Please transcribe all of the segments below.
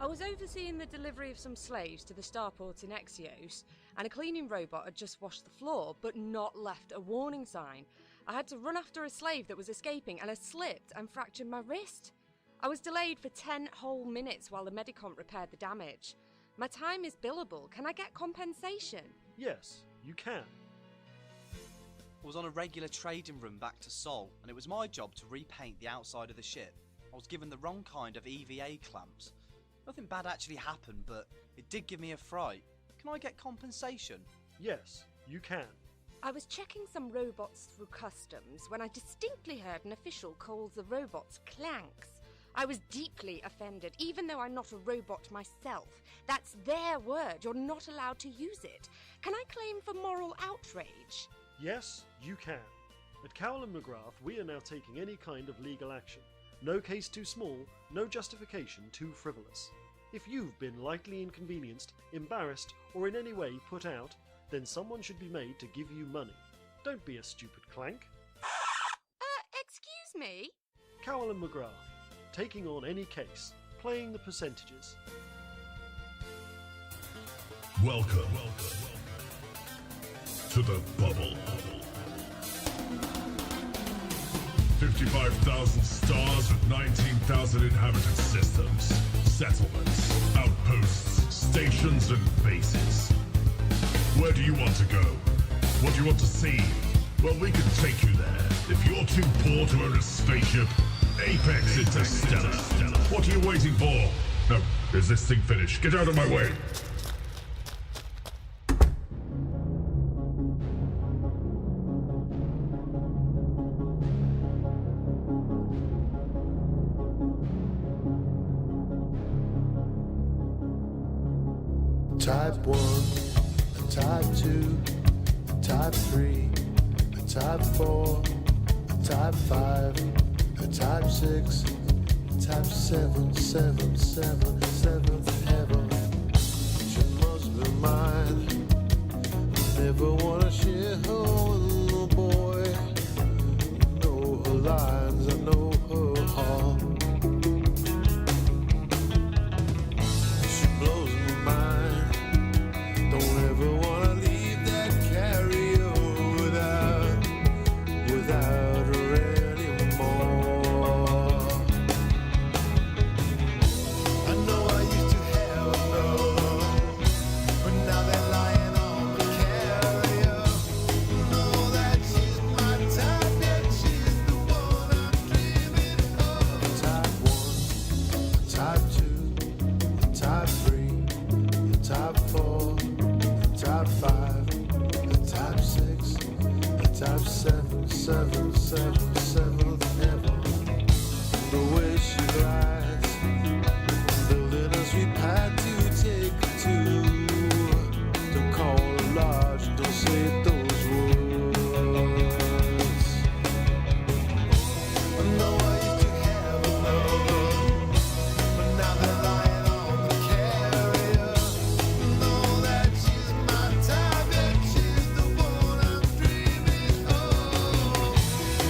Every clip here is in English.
I was overseeing the delivery of some slaves to the starport in Exios, and a cleaning robot had just washed the floor, but not left a warning sign. I had to run after a slave that was escaping, and I slipped and fractured my wrist. I was delayed for 10 whole minutes while the Medicomp repaired the damage. My time is billable. Can I get compensation? Yes, you can. I was on a regular trading run back to Sol, and it was my job to repaint the outside of the ship. I was given the wrong kind of EVA clamps. Nothing bad actually happened, but it did give me a fright. Can I get compensation? Yes, you can. I was checking some robots through customs when I distinctly heard an official call the robots clanks. I was deeply offended, even though I'm not a robot myself. That's their word. You're not allowed to use it. Can I claim for moral outrage? Yes, you can. At Cowell and McGrath, we are now taking any kind of legal action. No case too small, no justification too frivolous. If you've been lightly inconvenienced, embarrassed, or in any way put out, then someone should be made to give you money. Don't be a stupid clank. Excuse me? Cowell and McGrath, taking on any case, playing the percentages. Welcome to the bubble. 55,000 stars with 19,000 inhabited systems, settlements, outposts, stations and bases. Where do you want to go? What do you want to see? Well, we can take you there. If you're too poor to own a spaceship, Apex Interstellar. What are you waiting for? No, is this thing finished? Get out of my way! Type 1, Type 2, Type 3, Type 4, Type 5, Type 6, Type 7, 7, 7, 7th heaven. She must be mine. Never wanna share her with no boy. Know her lines, I know her heart. She blows my mind. Don't ever wanna leave that carrier without her anymore. I know I used to have love, but now they're lying on the carrier. Know that she's my type, and she's the one I'm dreaming of. Type 1, Type 2, Type 3, Type 4. Type 5, Type 6, Type 7, 7, 7, 7th heaven. The way she rides, building a sweet pie to take her to. Don't call her large, don't say those words. I know I used to have a love, but now they're lying on the carrier. Know that she's my type, and she's the one I'm dreaming of.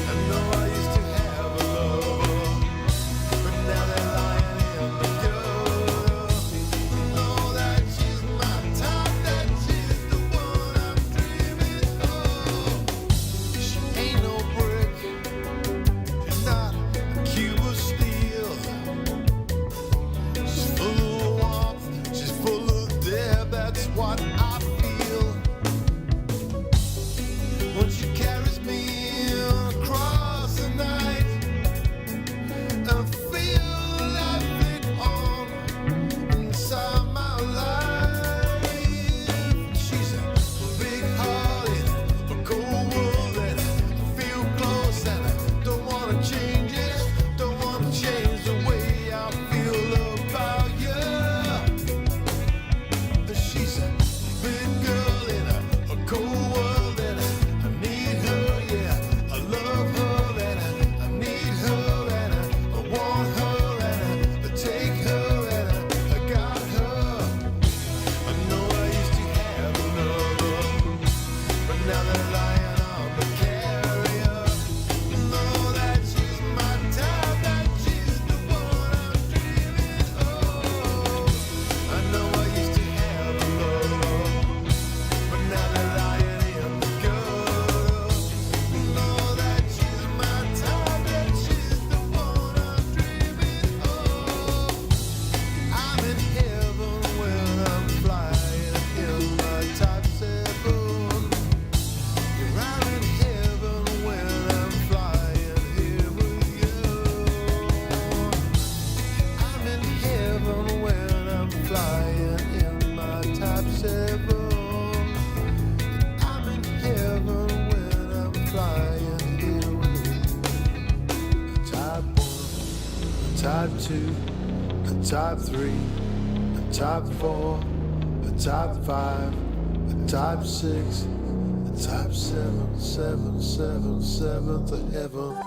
I know I used to have a lover, but now they're lying in the gutter. Know that she's my type, that she's the one I'm dreaming of. She ain't no brick, she's not a cube of steel. She's full of warmth, she's full of dare, that's what I feel. When she carries me across the night, I feel life flick on inside my life. She's a big-hearted, a cold world, and I feel close, and I don't wanna change it, don't wanna change the way I feel about you. She's a type 2, a type 3, a type 4, a type 5, a type 6, a type 7, 7, 7, 7 to heaven.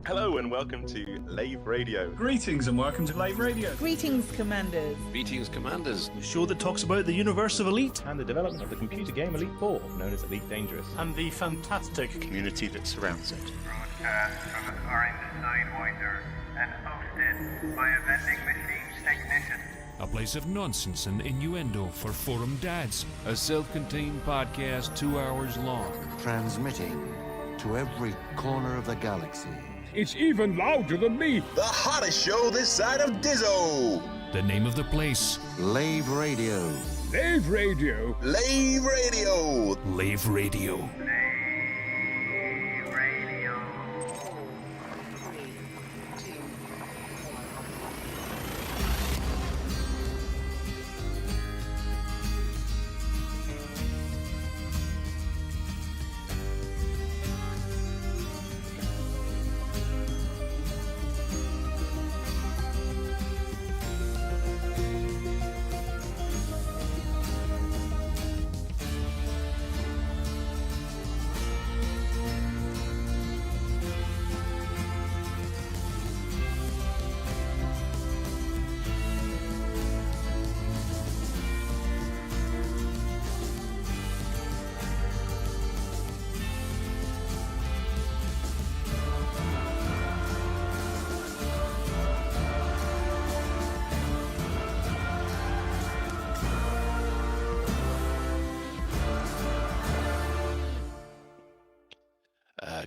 Hello and welcome to Lave Radio. Greetings and welcome to Lave Radio. Greetings, Commanders. Greetings, Commanders. The show that talks about the universe of Elite and the development of the computer game Elite 4, known as Elite Dangerous, and the fantastic community that surrounds it. Broadcast from a orange Sidewinder and hosted by a vending machine technician. A place of nonsense and innuendo for forum dads. A self-contained podcast 2 hours long. Transmitting to every corner of the galaxy. It's even louder than me. The hottest show this side of Dizzo. The name of the place. Lave Radio. Lave Radio. Lave Radio. Lave Radio.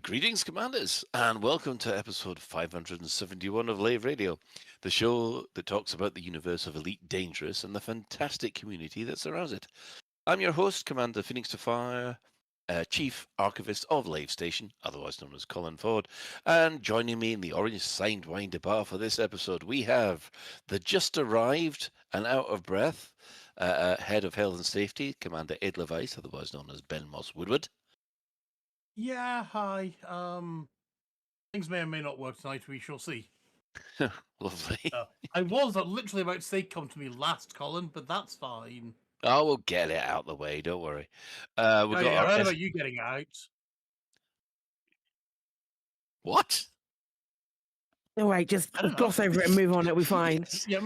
Greetings, Commanders, and welcome to episode 571 of Lave Radio, the show that talks about the universe of Elite Dangerous and the fantastic community that surrounds it. I'm your host, Commander Phoenix to Fire, Chief Archivist of Lave Station, otherwise known as Colin Ford, and joining me in the orange sidewinder bar for this episode, we have the just arrived and out of breath Head of Health and Safety, Commander Ed Levice, otherwise known as Ben Moss Woodward. Yeah, hi. Things may or may not work tonight. We shall see. Lovely. I was literally about to say come to me last, Colin, but that's fine. Oh, we'll get it out the way. Don't worry. I heard about you getting out. What? All right, just gloss over it and move on. It'll be fine. Yeah.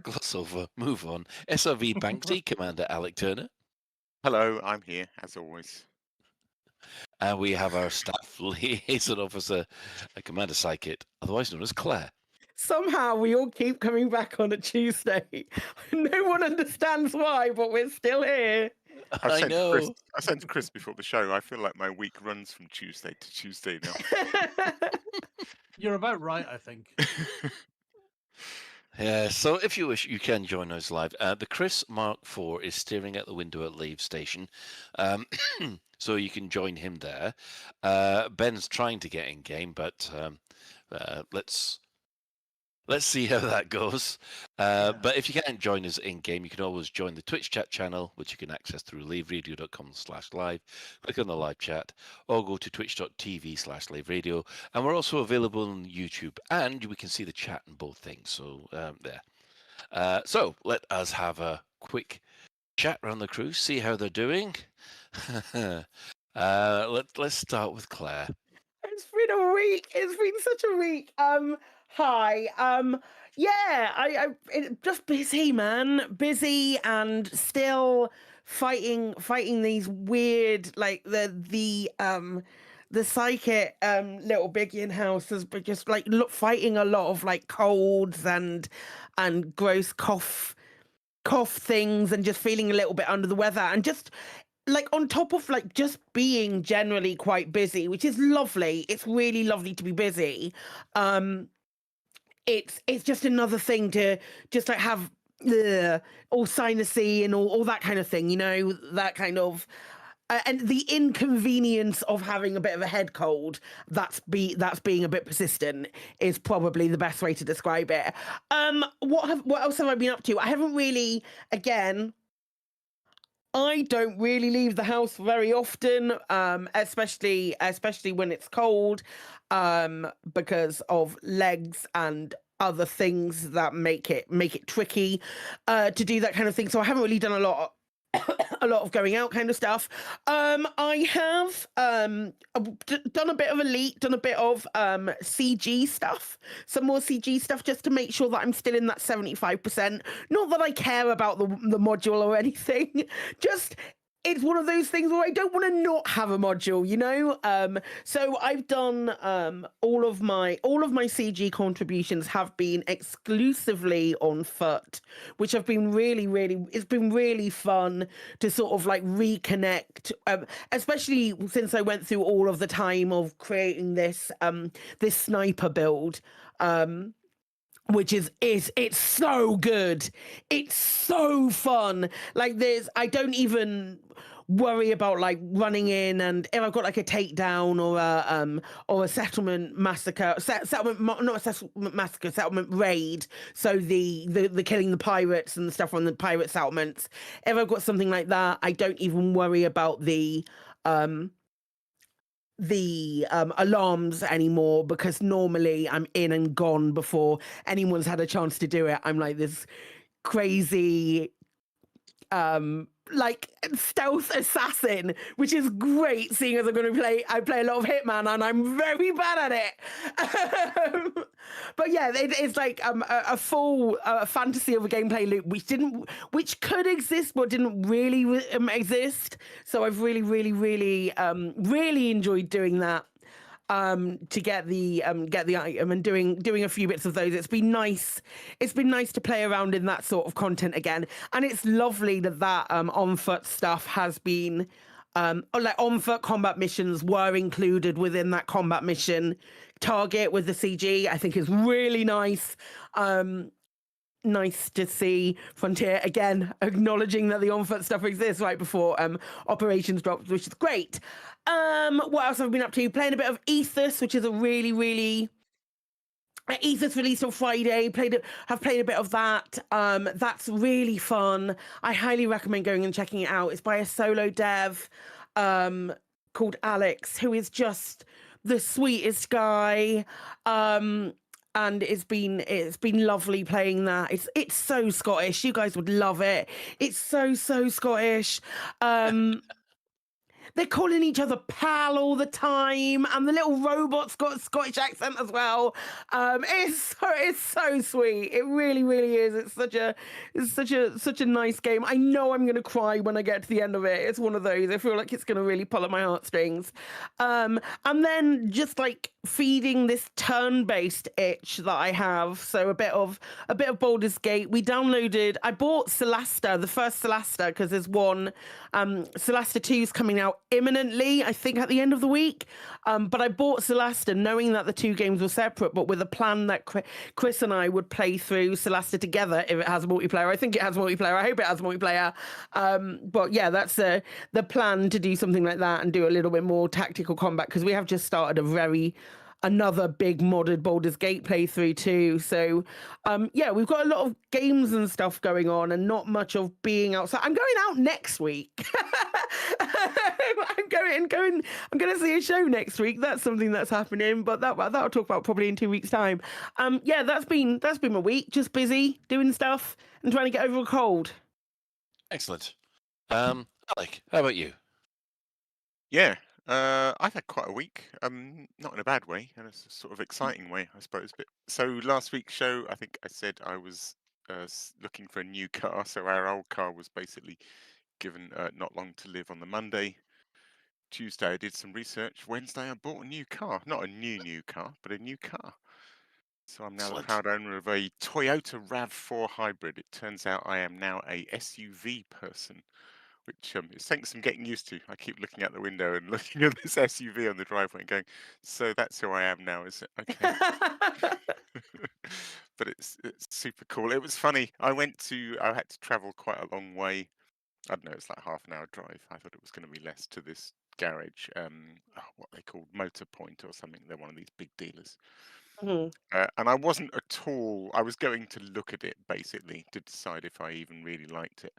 Gloss over. Move on. SRV Banksy, Commander Alec Turner. Hello, I'm here as always. And we have our staff liaison officer, Commander Psychic, otherwise known as Claire. Somehow we all keep coming back on a Tuesday. No one understands why, but we're still here. I know. I sent to Chris before the show. I feel like my week runs from Tuesday to Tuesday now. You're about right, I think. Yeah, so if you wish, you can join us live. The Chris Mark IV is staring out the window at Lave Station, so you can join him there. Ben's trying to get in game, but let's see how that goes. But if you can't join us in game, you can always join the Twitch chat channel, which you can access through laveradio.com/live. Click on the live chat, or go to twitch.tv/laveradio. And we're also available on YouTube, and we can see the chat in both things. So there. So let us have a quick chat around the crew, see how they're doing. Let's start with Claire. It's been a week. It's been such a week. Hi. I just busy, man. Busy and still fighting these weird, like the psychic little biggie in house has been just like fighting a lot of like colds and gross cough things and just feeling a little bit under the weather and just like on top of like just being generally quite busy, which is lovely. It's really lovely to be busy. It's just another thing to just like have all sinusy and all that kind of thing, you know, that kind of and the inconvenience of having a bit of a head cold that's being a bit persistent is probably the best way to describe it. What else have I been up to? I haven't really, again, I don't really leave the house very often, especially when it's cold, because of legs and other things that make it tricky to do that kind of thing. So I haven't really done a lot of going out kind of stuff. I have done a bit of Elite, done a bit of CG stuff, some more CG stuff, just to make sure that I'm still in that 75%. Not that I care about the module or anything, just it's one of those things where I don't want to not have a module, you know? So I've done all of my CG contributions have been exclusively on foot, which have been it's been really fun to sort of like reconnect, especially since I went through all of the time of creating this sniper build. Which it's so good. It's so fun. Like I don't even worry about like running in, and if I've got like a takedown or a settlement massacre, settlement raid. So the killing the pirates and the stuff on the pirate settlements. If I've got something like that, I don't even worry about the alarms anymore, because normally I'm in and gone before anyone's had a chance to do it. I'm like this crazy like stealth assassin, which is great, seeing as I play a lot of Hitman and I'm very bad at it. But yeah, it's like a full fantasy of a gameplay loop which could exist but didn't really exist. So I've really enjoyed doing that. To get the item and doing a few bits of those. It's been nice to play around in that sort of content again, and it's lovely that on foot stuff has been like on-foot combat missions were included within that combat mission target with the CG. I think is really nice. Nice to see Frontier again acknowledging that the on-foot stuff exists right before operations drops, which is great. What else have I been up to? Playing a bit of Ethos, which is a really Ethos released on Friday. Have played a bit of that. That's really fun. I highly recommend going and checking it out. It's by a solo dev called Alex, who is just the sweetest guy. And it's been lovely playing that. It's so Scottish. You guys would love it. It's so Scottish. They're calling each other pal all the time, and the little robot's got a Scottish accent as well. It's so sweet. It really is. It's such a nice game. I know I'm gonna cry when I get to the end of it. It's one of those. I feel like it's gonna really pull at my heartstrings. And then just like feeding this turn-based itch that I have. So a bit of Baldur's Gate. I bought Solasta, the first Solasta, because there's one. Solasta 2's coming out imminently, I think at the end of the week. But I bought Solasta knowing that the two games were separate, but with a plan that Chris and I would play through Solasta together if it has multiplayer. I think it has multiplayer. I hope it has multiplayer. But yeah, that's the plan, to do something like that and do a little bit more tactical combat, because we have just started another big modded Baldur's Gate playthrough too. So yeah, we've got a lot of games and stuff going on and not much of being outside. I'm going out next week. I'm going to see a show next week. That's something that's happening, but that'll talk about probably in 2 weeks' time. Yeah, that's been my week. Just busy doing stuff and trying to get over a cold. Excellent. Alec, how about you? Yeah, I've had quite a week. Not in a bad way, in a sort of exciting way, I suppose. But so last week's show, I think I said I was looking for a new car. So our old car was basically given not long to live on the Monday. Tuesday, I did some research. Wednesday, I bought a new car. Not a new car, but a new car. So I'm now Excellent. the proud owner of a Toyota RAV4 hybrid. It turns out I am now a SUV person, which is taking some getting used to. I keep looking out the window and looking at this SUV on the driveway and going, so that's who I am now, is it? Okay. But it's super cool. It was funny. I had to travel quite a long way. I don't know, it's like half an hour drive. I thought it was going to be less, to this garage, what they call Motor Point or something. They're one of these big dealers. Mhm. And I wasn't at all. I was going to look at it basically to decide if I even really liked it.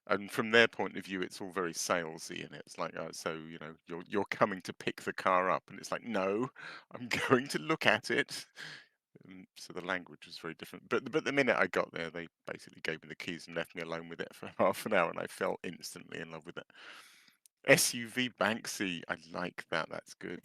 And from their point of view, it's all very salesy, and it's like, so you're coming to pick the car up, and it's like, no, I'm going to look at it. So the language was very different. But the minute I got there, they basically gave me the keys and left me alone with it for half an hour, and I fell instantly in love with it. SUV Banksy, I like that. That's good.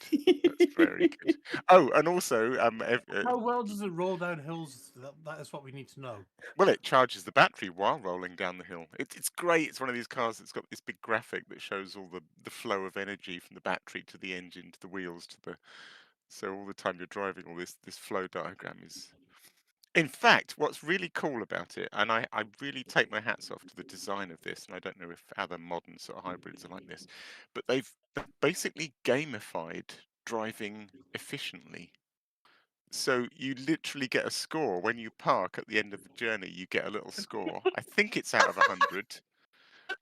That's very good. Oh, and also, How well does it roll down hills? That is what we need to know. well, it charges the battery while rolling down the hill. It's great. It's one of these cars that's got this big graphic that shows all the flow of energy from the battery to the engine to the wheels to the. So all the time you're driving, all this flow diagram is. In fact, what's really cool about it, and I really take my hats off to the design of this, and I don't know if other modern sort of hybrids are like this, but they've basically gamified driving efficiently. So you literally get a score when you park at the end of the journey. You get a little score. I think it's out of 100.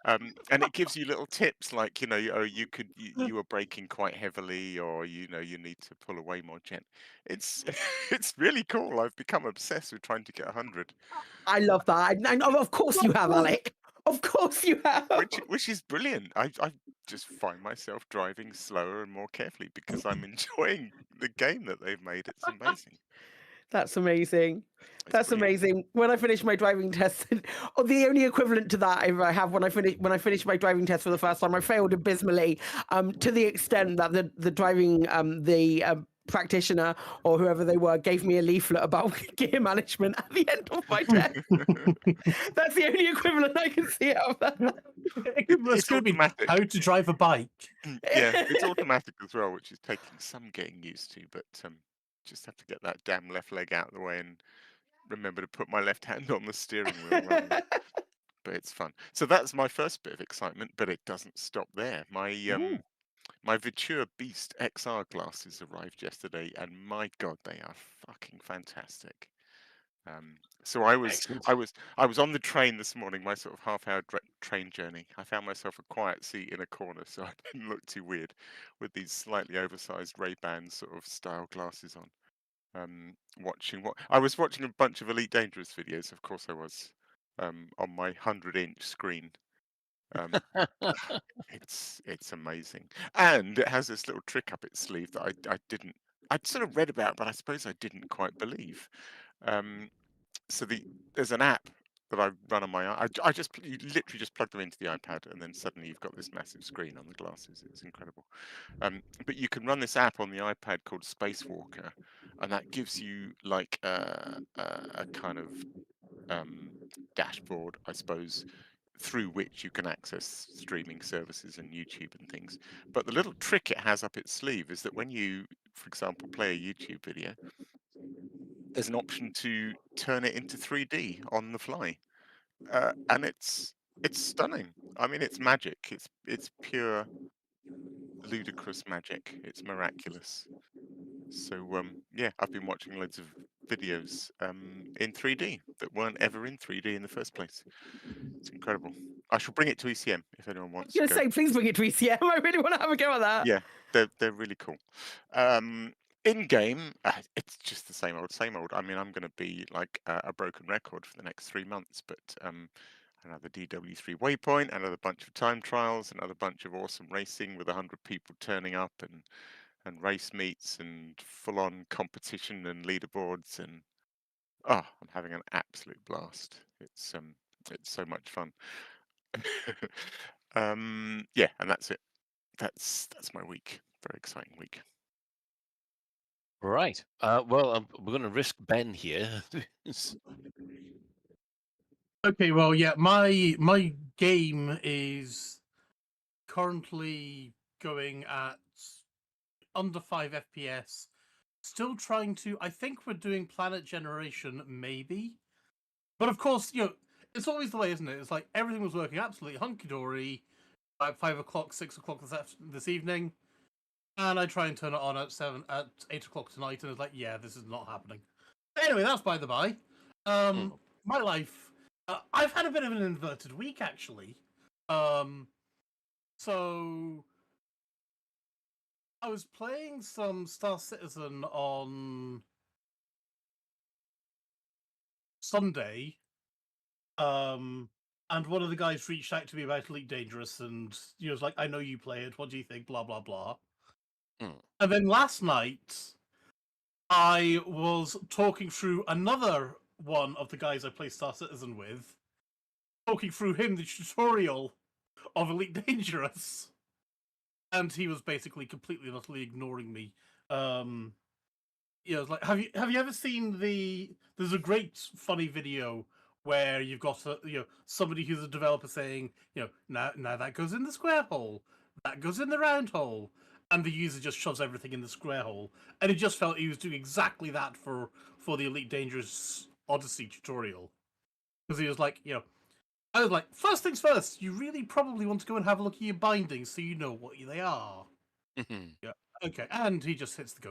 And it gives you little tips like, you were braking quite heavily, or you need to pull away more gent. It's it's really cool. I've become obsessed with trying to get 100. I love that. And of course you have, Alec. Of course you have. Which is brilliant. I just find myself driving slower and more carefully because I'm enjoying the game that they've made. It's amazing. That's amazing. That's amazing. When I finish my driving test, or the only equivalent to that I have when I finished my driving test for the first time, I failed abysmally, to the extent that the driving practitioner or whoever they were gave me a leaflet about gear management at the end of my test. That's the only equivalent I can see out of that. It's going to be how to drive a bike. Yeah, it's automatic as well, which is taking some getting used to, but just have to get that damn left leg out of the way and remember to put my left hand on the steering wheel. But but it's fun. So that's my first bit of excitement, but it doesn't stop there. My Viture Beast XR glasses arrived yesterday, and my God, they are fucking fantastic. So Excellent. I was on the train this morning, my sort of half-hour train journey. I found myself a quiet seat in a corner, so I didn't look too weird with these slightly oversized Ray-Ban sort of style glasses on. I was watching a bunch of Elite Dangerous videos, of course I was, on my 100-inch screen. It's amazing, and it has this little trick up its sleeve that I'd sort of read about, but I suppose I didn't quite believe. So there's an app that I run on my you literally just plug them into the iPad, and then suddenly you've got this massive screen on the glasses. It's incredible. But you can run this app on the iPad called Spacewalker, and that gives you like a kind of dashboard, I suppose, through which you can access streaming services and YouTube and things. But the little trick it has up its sleeve is that when you, for example, play a YouTube video, there's an option to turn it into 3D on the fly, and it's stunning. I mean, it's magic. It's pure ludicrous magic. It's miraculous. So yeah, I've been watching loads of videos in 3D that weren't ever in 3D in the first place. It's incredible. I shall bring it to ECM if anyone wants to You're go. saying, please bring it to ECM. I really want to have a go at that. Yeah, they're really cool. In game, it's just the same old, same old. I mean, I'm going to be like a broken record for the next 3 months, but another DW3 waypoint, another bunch of time trials, another bunch of awesome racing with 100 people turning up, and race meets and full-on competition and leaderboards, and I'm having an absolute blast. It's so much fun. Yeah, and that's it. That's my week. Very exciting week. Right. Well, we're going to risk Ben here. Okay, well, yeah, my game is currently going at under 5 FPS. Still trying to. I think we're doing Planet Generation, maybe. But of course, it's always the way, isn't it? It's like everything was working absolutely hunky dory at 5 o'clock, 6 o'clock this evening, and I try and turn it on at 8 o'clock tonight, and it's like, yeah, this is not happening. Anyway, that's by the by. My life. I've had a bit of an inverted week, actually. So I was playing some Star Citizen on Sunday, and one of the guys reached out to me about Elite Dangerous, and was like, "I know you play it. What do you think?" Blah blah blah. And then last night, I was talking through another one of the guys I play Star Citizen with, talking through him the tutorial of Elite Dangerous, and he was basically completely and utterly ignoring me. It's like, have you ever seen there's a great funny video where you've got somebody who's a developer saying, now that goes in the square hole, that goes in the round hole, and the user just shoves everything in the square hole, and he just felt he was doing exactly that for the Elite Dangerous Odyssey tutorial, because he was like, I was like, first things first, you really probably want to go and have a look at your bindings so you know what they are. Yeah, okay, and he just hits the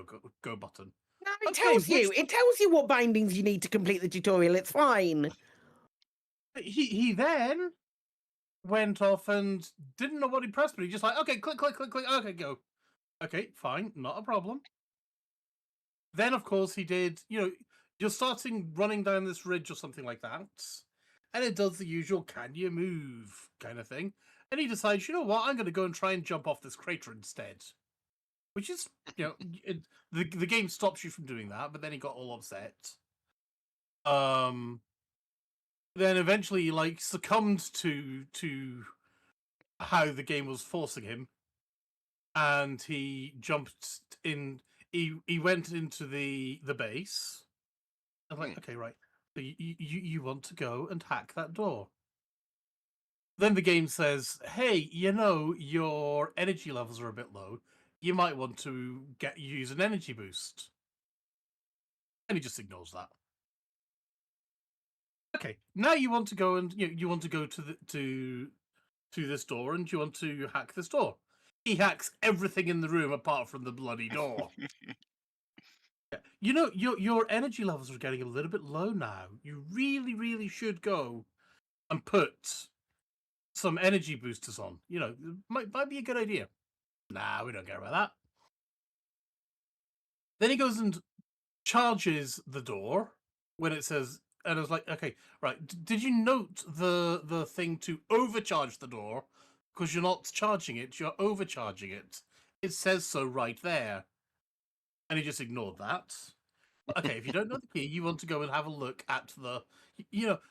go button. No, it tells you. It tells you what bindings you need to complete the tutorial. It's fine. He then went off and didn't know what he pressed, but he just like, okay, click, click, click, click, okay, go. Okay, fine, not a problem. Then, of course, he did, you're starting running down this ridge or something like that, and it does the usual can you move kind of thing. And he decides, you know what, I'm going to go and try and jump off this crater instead. Which is, the game stops you from doing that, but then he got all upset. Then eventually he succumbed to how the game was forcing him, and he jumped in. He went into the base. I was like, okay, right. So you want to go and hack that door? Then the game says, hey, your energy levels are a bit low. You might want to use an energy boost. And he just ignores that. Okay, now you want to go and you want to go to this door and you want to hack this door. He hacks everything in the room apart from the bloody door. You know, your energy levels are getting a little bit low now. You really, really should go and put some energy boosters on. You know, might be a good idea. Nah, we don't care about that. Then he goes and charges the door when it says, and I was like, okay, right. Did you note the thing to overcharge the door? Because you're not charging it, you're overcharging it. It says so right there. And he just ignored that. Okay, if you don't know the key, you want to go and have a look at the,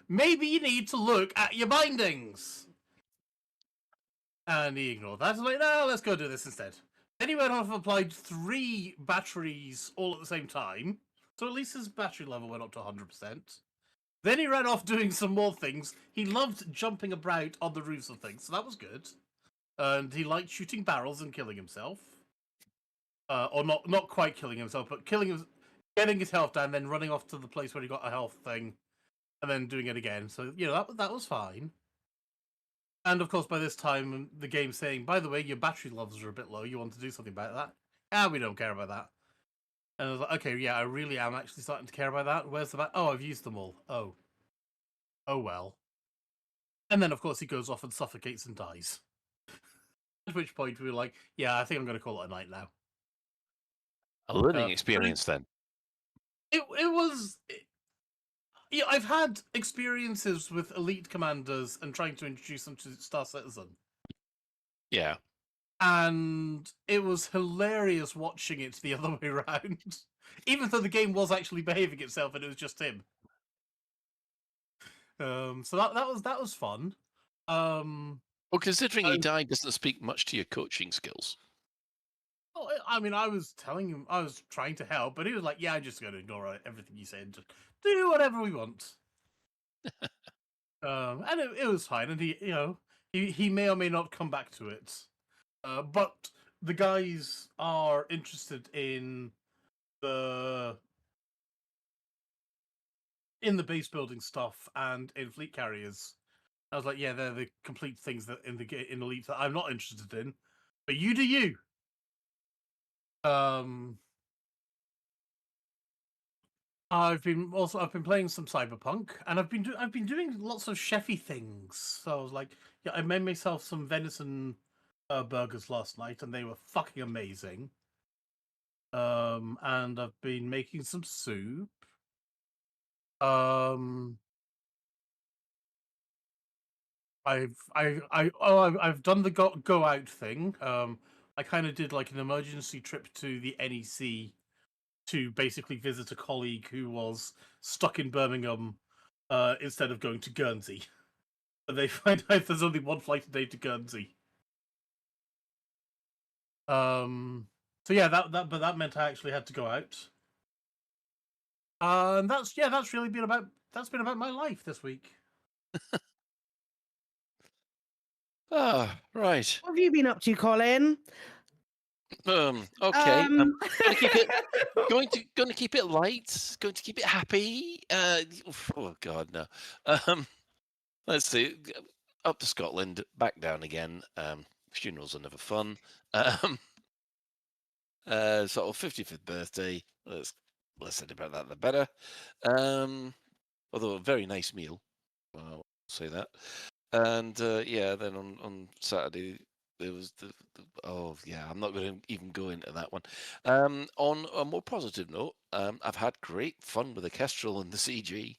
maybe you need to look at your bindings. And he ignored that. I was like, no, let's go do this instead. Then he went off and applied 3 batteries all at the same time. So at least his battery level went up to 100%. Then he ran off doing some more things. He loved jumping about on the roofs of things, so that was good. And he liked shooting barrels and killing himself. Or not quite killing himself, but getting his health down, then running off to the place where he got a health thing, and then doing it again. So, that was fine. And of course, by this time, the game's saying, by the way, your battery levels are a bit low. You want to do something about that? We don't care about that. And I was like, okay, yeah, I really am actually starting to care about that. Where's the Oh, I've used them all. Oh well. And then, of course, he goes off and suffocates and dies. At which point we were like, yeah, I think I'm going to call it a night now. A learning experience, then. It was... Yeah, I've had experiences with elite commanders and trying to introduce them to Star Citizen. Yeah. And it was hilarious watching it the other way around. Even though the game was actually behaving itself and it was just him. So that was fun. Well, considering he died doesn't speak much to your coaching skills. Well, I mean, I was telling him, I was trying to help, but he was like, yeah, I'm just going to ignore everything you said. Just do whatever we want. And it was fine. And he may or may not come back to it. But the guys are interested in the base building stuff and in fleet carriers. I was like, yeah, they're the complete things that in Elite that I'm not interested in. But you do you. I've been playing some Cyberpunk, and I've been doing lots of chefy things. So I was like, yeah, I made myself some venison burgers last night, and they were fucking amazing. And I've been making some soup. I've done the go out thing. I kind of did like an emergency trip to the NEC to basically visit a colleague who was stuck in Birmingham instead of going to Guernsey. And they find out there's only one flight a day to Guernsey. So yeah, that meant I actually had to go out. And that's really been about my life this week. Right. What have you been up to, Colin? Okay. I'm going to keep it light. Going to keep it happy. Oh God, no. Let's see. Up to Scotland, back down again. Funerals are never fun. Sort of 55th birthday. Less said about that, the better. Although a very nice meal. I'll say that. And then on Saturday there was I'm not going to even go into that one. On a more positive note, I've had great fun with the Kestrel and the CG.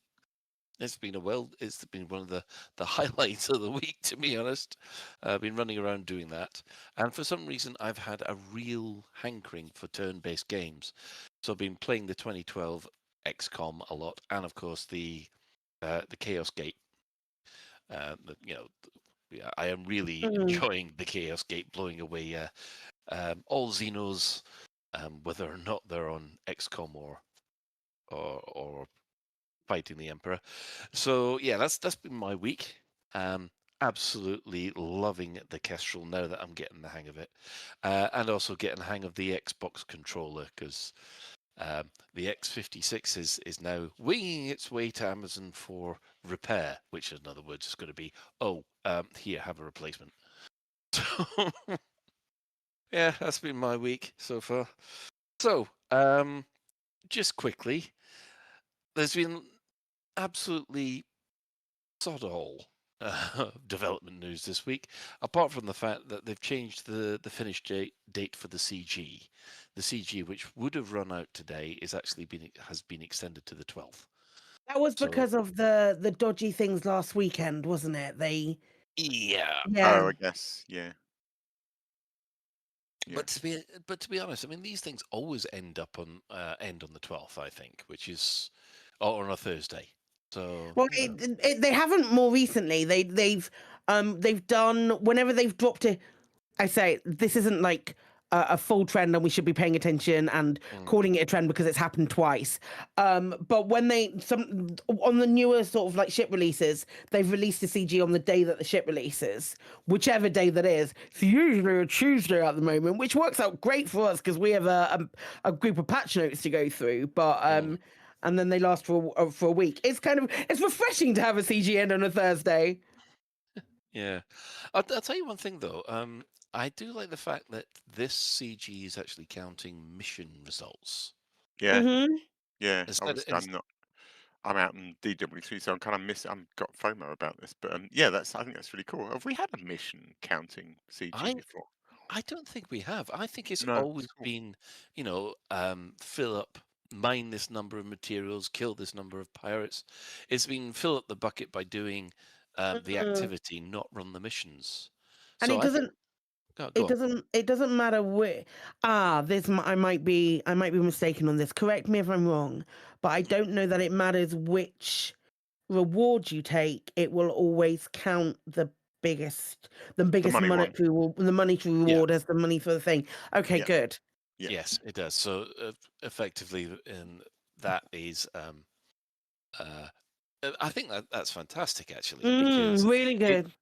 It's been one of the highlights of the week, to be honest. I've been running around doing that, and for some reason I've had a real hankering for turn-based games. So I've been playing the 2012 XCOM a lot, and of course the Chaos Gate. I am really enjoying the Chaos Gate, blowing away all Xenos, whether or not they're on XCOM or fighting the Emperor. So yeah, that's been my week. Absolutely loving the Kestrel now that I'm getting the hang of it, and also getting the hang of the Xbox controller, because the X56 is now winging its way to Amazon for repair, which in other words is going to be, here, have a replacement. So, yeah, that's been my week so far. So, just quickly, there's been absolutely sod all development news this week, apart from the fact that they've changed the finish date for the CG. The CG, which would have run out today, has been extended to the 12th. That was because of the dodgy things last weekend, wasn't it? Yeah. Oh, I guess. Yeah. But to be honest, I mean, these things always end on the 12th, I think, which is or on a Thursday. So well, they haven't more recently. They've done whenever they've dropped it. I say this isn't like a full trend, and we should be paying attention and calling it a trend because it's happened twice. But when on the newer sort of like ship releases, they've released the CG on the day that the ship releases, whichever day that is. It's usually a Tuesday at the moment, which works out great for us because we have a group of patch notes to go through. But and then they last for a week. It's refreshing to have a CG end on a Thursday. Yeah, I'll tell you one thing though. I do like the fact that this CG is actually counting mission results. Yeah. Yeah. Instead, I'm out in DW3, so I'm kind of I'm got FOMO about this, but I think that's really cool. Have we had a mission counting CG before? I don't think we have. I think it's No, always been, fill up, mine this number of materials, kill this number of pirates. It's been fill up the bucket by doing the activity, not run the missions. And So it doesn't. Go It doesn't matter where. I might be mistaken on this. Correct me if I'm wrong, but I don't know that it matters which reward you take. It will always count the biggest monetary reward as the money for the thing. Okay, good. Yes, it does. So effectively, that is. I think that's fantastic, actually. Because really good.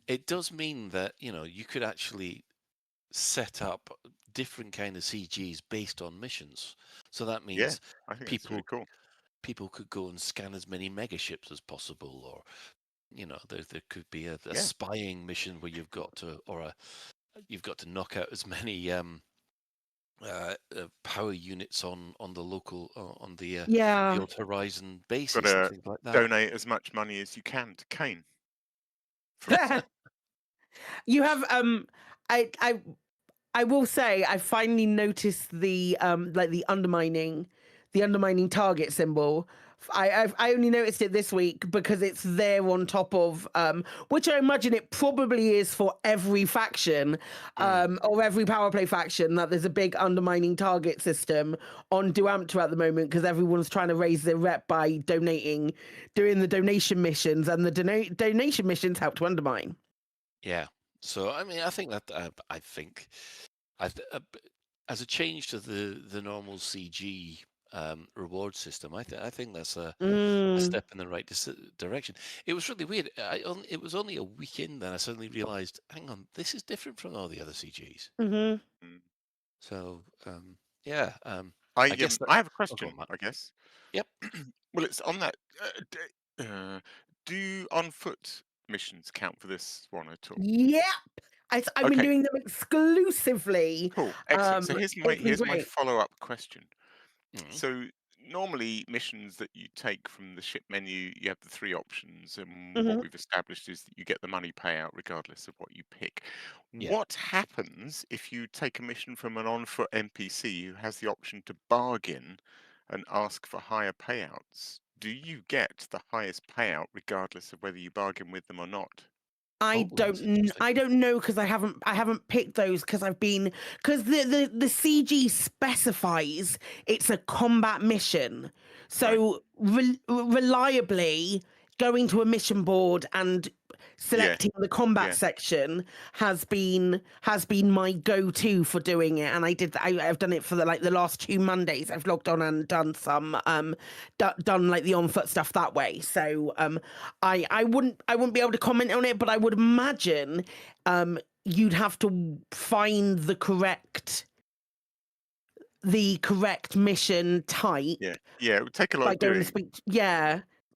It does mean that you could actually set up different kind of CGs based on missions. So that means I think that's really cool. People could go and scan as many megaships as possible, or there could be a spying mission where you've got to knock out as many power units on the local on the Field Horizon bases and things like that. Donate as much money as you can to Kane. You have I will say I finally noticed the the undermining target symbol. I only noticed it this week because it's there on top of which I imagine it probably is for every faction or every power play faction, that there's a big undermining target system on Duamta at the moment because everyone's trying to raise their rep by doing the donation missions, and the donation missions help to undermine. Yeah. So I mean, I think that as a change to the normal CG reward system, I think that's a step in the right direction. It was really weird. It was only a week in that I suddenly realized, hang on, this is different from all the other CGs. So I have a question. I guess. Yep. Well, it's on that. Do on foot missions count for this one at all? Yep. I've been doing them exclusively. Cool, excellent. So here's my follow-up question. So normally missions that you take from the ship menu, you have the three options, and what we've established is that you get the money payout regardless of what you pick. What happens if you take a mission from an on-foot NPC who has the option to bargain and ask for higher payouts? Do you get the highest payout regardless of whether you bargain with them or not? I don't know because I haven't picked those because the CG specifies it's a combat mission, so reliably going to a mission board and selecting the combat section has been my go-to for doing it, and I've done it for the last 2 Mondays. I've logged on and done some done like the on-foot stuff that way. So I wouldn't be able to comment on it, but I would imagine you'd have to find the correct mission type. Yeah, it would take a lot of doing.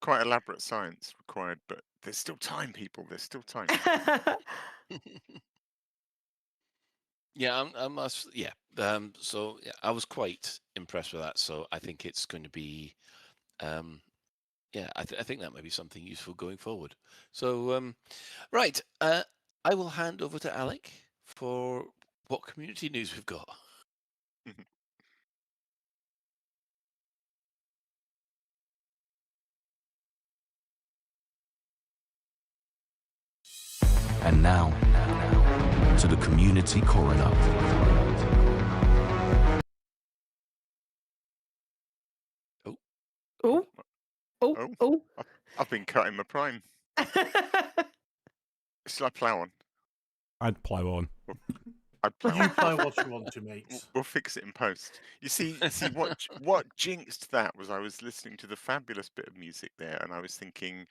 quite elaborate science required, but there's still time, people. There's still time. Yeah, yeah. So yeah, I was quite impressed with that. So I think it's going to be, yeah, I think that might be something useful going forward. So, right, I will hand over to Alec for what community news we've got. And now, to the community coroner. Oh, I've been cutting my prime. Shall I plough on? I'd plough on. I'd plough You on. play what you want to, mate. We'll fix it in post. You see what jinxed that was I was listening to the fabulous bit of music there, and I was thinking,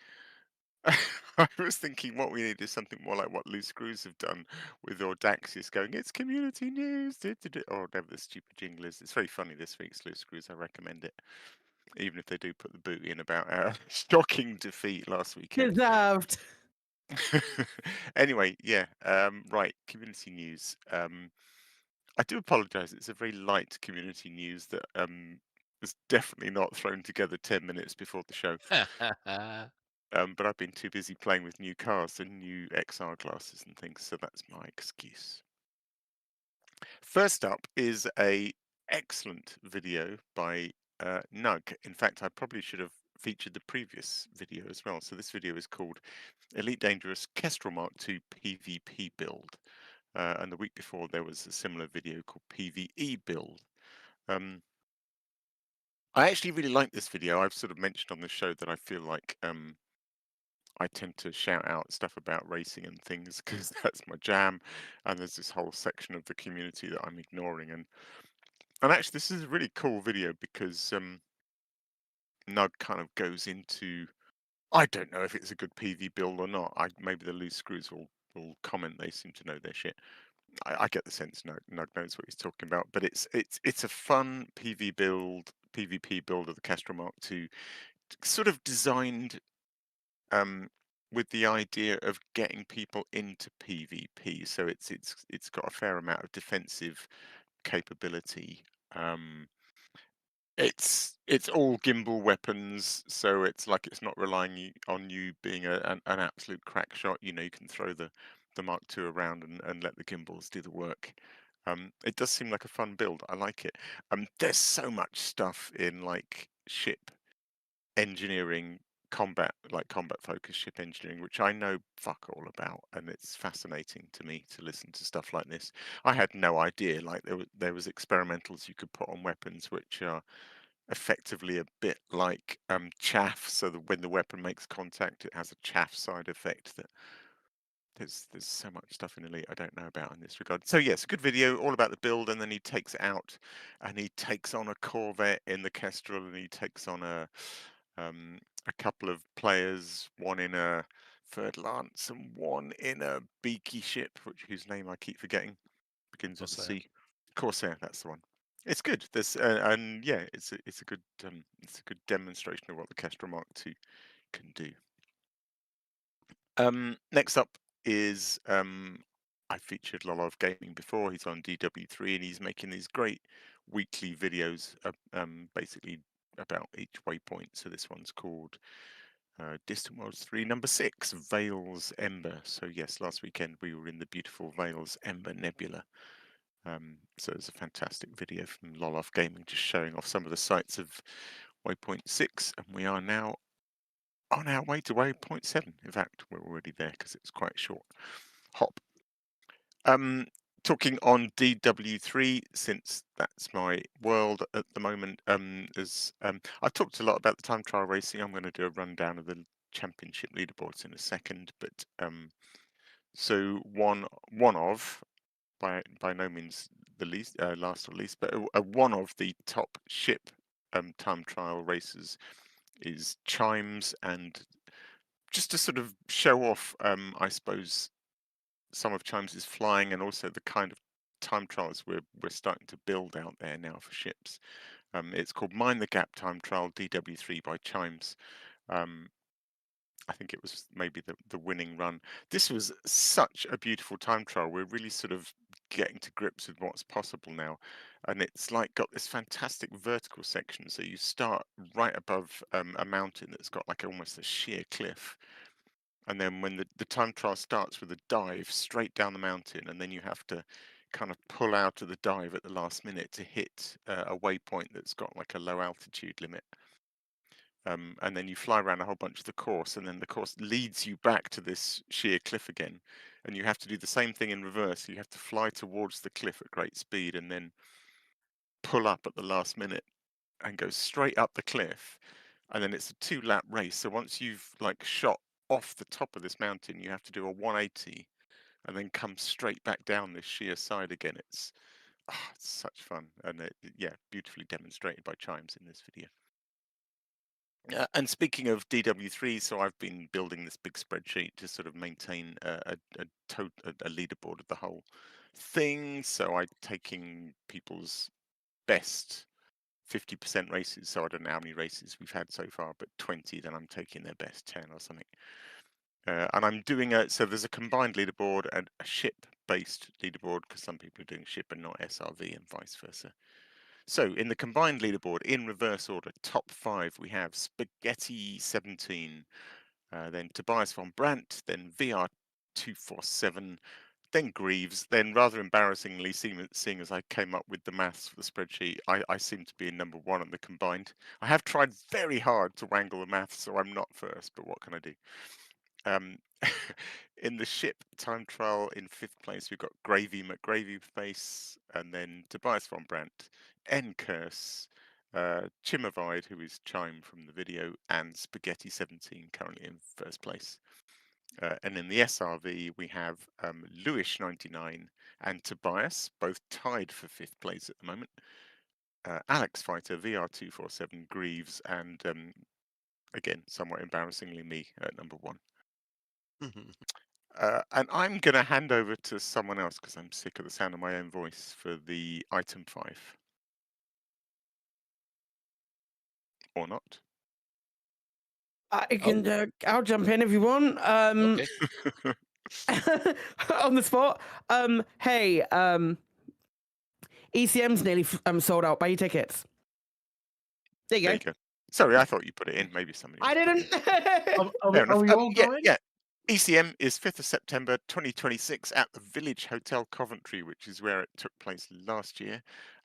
what we need is something more like what Loose Screws have done with Audaxis going, it's community news, or whatever the stupid jingle is. It's very funny this week's Loose Screws. I recommend it, even if they do put the boot in about our shocking defeat last weekend. Deserved. Anyway, yeah, right, community news. I do apologise. It's a very light community news that was definitely not thrown together 10 minutes before the show. But I've been too busy playing with new cars and new XR glasses and things, so that's my excuse. First up is a excellent video by Nug. In fact, I probably should have featured the previous video as well. So this video is called Elite Dangerous Kestrel Mark II PvP build. And the week before there was a similar video called PvE build. I actually really like this video. I've sort of mentioned on the show that I feel like I tend to shout out stuff about racing and things because that's my jam, and there's this whole section of the community that I'm ignoring. And actually, this is a really cool video because Nug kind of goes into, I don't know if it's a good PV build or not. Maybe the Loose Screws will comment. They seem to know their shit. I get the sense Nug knows what he's talking about, but it's a fun PvP build of the Kestrel Mark II, sort of designed with the idea of getting people into PvP. So it's got a fair amount of defensive capability. It's all gimbal weapons, so it's like it's not relying on you being an absolute crack shot. You know, you can throw the Mark II around and let the gimbals do the work. It does seem like a fun build. I like it. There's so much stuff in like ship engineering, combat focused ship engineering, which I know fuck all about, and it's fascinating to me to listen to stuff like this. I had no idea like there was experimentals you could put on weapons which are effectively a bit like chaff, so that when the weapon makes contact it has a chaff side effect. That there's so much stuff in Elite I don't know about in this regard. So yes, a good video all about the build, and then he takes it out and he takes on a Corvette in the Kestrel, and he takes on a couple of players, one in a Third Lance and one in a beaky ship, whose name I keep forgetting. Begins with a C. Corsair, that's the one. It's good. There's and yeah, it's a good demonstration of what the Kestrel Mark II can do. Next up is I featured Lave Gaming before. He's on DW3 and he's making these great weekly videos, basically about each waypoint. So this one's called Distant Worlds 3, number 6, Vales Ember. So yes, last weekend we were in the beautiful Vales Ember Nebula. So it's a fantastic video from Lave Gaming, just showing off some of the sites of waypoint 6, and we are now on our way to waypoint 7. In fact, we're already there because it's quite a short hop. Talking on DW3, since that's my world at the moment, I've talked a lot about the time trial racing. I'm going to do a rundown of the championship leaderboards in a second, but so one of, by no means the least, last or least, but one of the top ship time trial races is Chimes, and just to sort of show off, I suppose, some of Chimes' flying and also the kind of time trials we're starting to build out there now for ships. It's called Mind the Gap Time Trial DW3 by Chimes. I think it was maybe the winning run. This was such a beautiful time trial. We're really sort of getting to grips with what's possible now, and it's like got this fantastic vertical section. So you start right above a mountain that's got like almost a sheer cliff, and then when the time trial starts with a dive straight down the mountain, and then you have to kind of pull out of the dive at the last minute to hit a waypoint that's got like a low altitude limit. And then you fly around a whole bunch of the course, and then the course leads you back to this sheer cliff again, and you have to do the same thing in reverse. You have to fly towards the cliff at great speed and then pull up at the last minute and go straight up the cliff, and then it's a 2-lap race. So once you've like shot off the top of this mountain, you have to do a 180 and then come straight back down this sheer side again. It's such fun, and yeah, beautifully demonstrated by Chimes in this video. And speaking of DW3, so I've been building this big spreadsheet to sort of maintain a leaderboard of the whole thing. So I'm taking people's best 50% races. So I don't know how many races we've had so far, but 20, then I'm taking their best 10 or something. And I'm doing so there's a combined leaderboard and a ship-based leaderboard, because some people are doing ship and not SRV and vice versa. So in the combined leaderboard, in reverse order, top 5, we have Spaghetti 17, then Tobias von Brandt, then VR247, then Greaves, then rather embarrassingly, seeing as I came up with the maths for the spreadsheet, I seem to be in number 1 on the combined. I have tried very hard to wangle the maths, so I'm not first, but what can I do? In the ship time trial, in 5th place, we've got Gravy McGravyface, and then Tobias von Brandt, N Curse, Chimavide, who is Chime from the video, and Spaghetti 17 currently in 1st place. And in the SRV, we have Lewis 99 and Tobias, both tied for 5th place at the moment. Alex Fighter, VR247, Greaves, and again, somewhat embarrassingly, me at number 1. And I'm going to hand over to someone else because I'm sick of the sound of my own voice for the item 5. Or not. I can. I'll jump in if you want. Okay. On the spot. Hey. ECM's nearly sold out. Buy your tickets. There you go. Sorry, I thought you put it in. Maybe somebody. I didn't. Are we all going? Yeah. ECM is 5th of September 2026 at the Village Hotel Coventry, which is where it took place last year.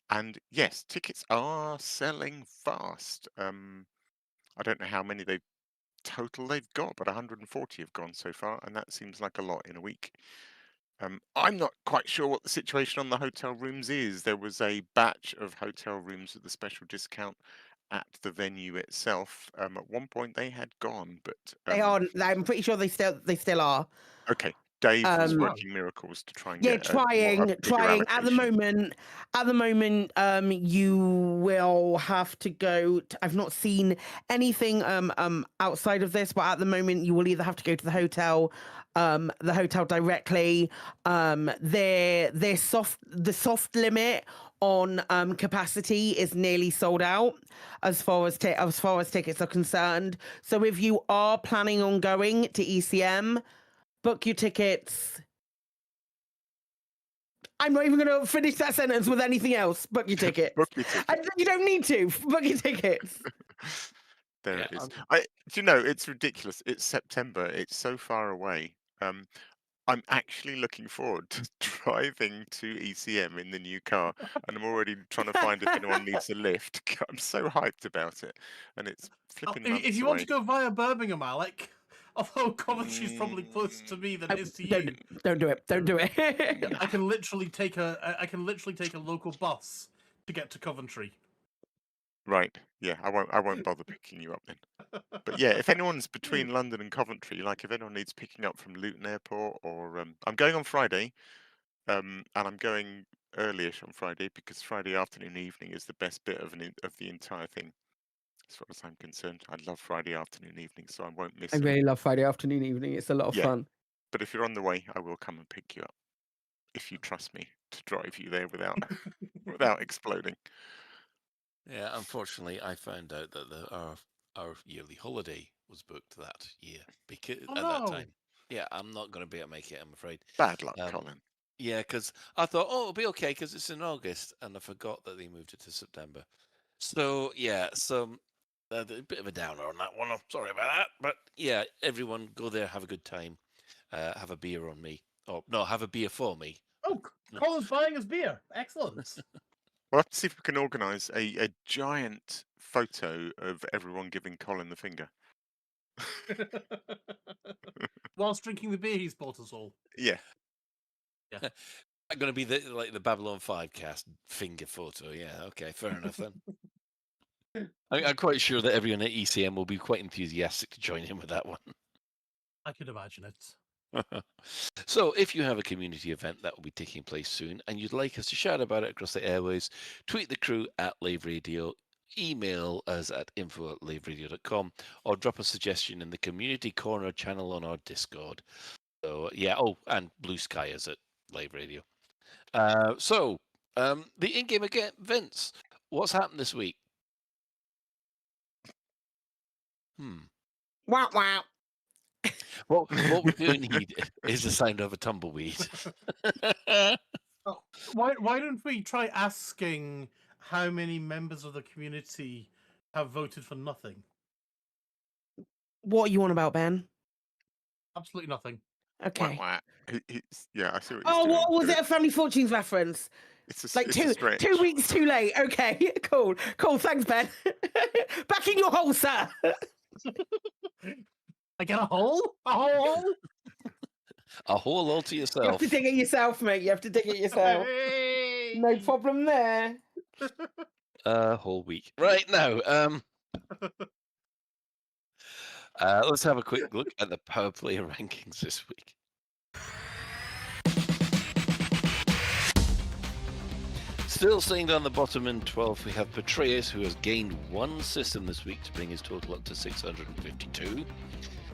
And yes, tickets are selling fast. I don't know how many total they've got, but 140 have gone so far, and that seems like a lot in a week. I'm not quite sure what the situation on the hotel rooms is. There was a batch of hotel rooms with a special discount at the venue itself. At one point they had gone, but they are. I'm pretty sure they still are. Okay. Dave was working miracles to try and get trying at the moment. You will have to go I've not seen anything outside of this, but at the moment you will either have to go to the hotel directly. The soft limit on capacity is nearly sold out as far as tickets are concerned. So if you are planning on going to ECM, book your tickets. I'm not even going to finish that sentence with anything else. Book your tickets. Book your tickets. You don't need to. Book your tickets. There it is. Do you know, it's ridiculous. It's September. It's so far away. I'm actually looking forward to driving to ECM in the new car, and I'm already trying to find if anyone needs a lift. I'm so hyped about it, and it's flipping months If you away. want to go via Birmingham, Alec, although Coventry's probably closer to me than it is to you. Don't do it. Don't do it. I can literally take a local bus to get to Coventry. Right. Yeah, I won't bother picking you up then. But yeah, if anyone's between London and Coventry, like if anyone needs picking up from Luton Airport, or I'm going on Friday, and I'm going early-ish on Friday because Friday afternoon evening is the best bit of the entire thing, as far as I'm concerned. I love Friday afternoon evening, so I won't miss I it. really love Friday afternoon evening. It's a lot of fun. But if you're on the way, I will come and pick you up if you trust me to drive you there without exploding. Yeah, unfortunately, I found out that our yearly holiday was booked that year because Oh, at that no. time. Yeah, I'm not going to be able to make it. I'm afraid. Bad luck, Colin. Yeah, because I thought, oh, it'll be okay because it's in August, and I forgot that they moved it to September. So yeah, a bit of a downer on that one. I'm sorry about that, but yeah, everyone go there, have a good time, have a beer on me. Oh no, have a beer for me. Oh, Colin's buying us beer. Excellent. We'll have to see if we can organise a giant photo of everyone giving Colin the finger. Whilst drinking the beer he's bought us all. Yeah. Yeah. Going to be the Babylon 5 cast finger photo. Yeah, okay, fair enough then. I'm quite sure that everyone at ECM will be quite enthusiastic to join in with that one. I could imagine it. So, if you have a community event that will be taking place soon and you'd like us to shout about it across the airways, tweet the crew at Lave Radio, email us at info@laveradio.com, or drop a suggestion in the community corner channel on our Discord. So, yeah, and Blue Sky is at Lave Radio. The in-game events. What's happened this week? Wow, wow. What we do need is the sound of a tumbleweed. Why don't we try asking how many members of the community have voted for nothing? What are you on about, Ben? Absolutely nothing. Okay. Yeah, I see what he's Oh, doing. what was it? A Family Fortunes reference? It's like it's two a stretch. 2 weeks too late. Okay, cool. Thanks, Ben. Back in your hole, sir. I get a hole? A hole? A hole all to You yourself. have to dig it yourself, mate. You have to dig it yourself. No problem there. Whole week. Right now, let's have a quick look at the Power Player rankings this week. Still staying down the bottom in 12th, we have Petraeus, who has gained one system this week to bring his total up to 652.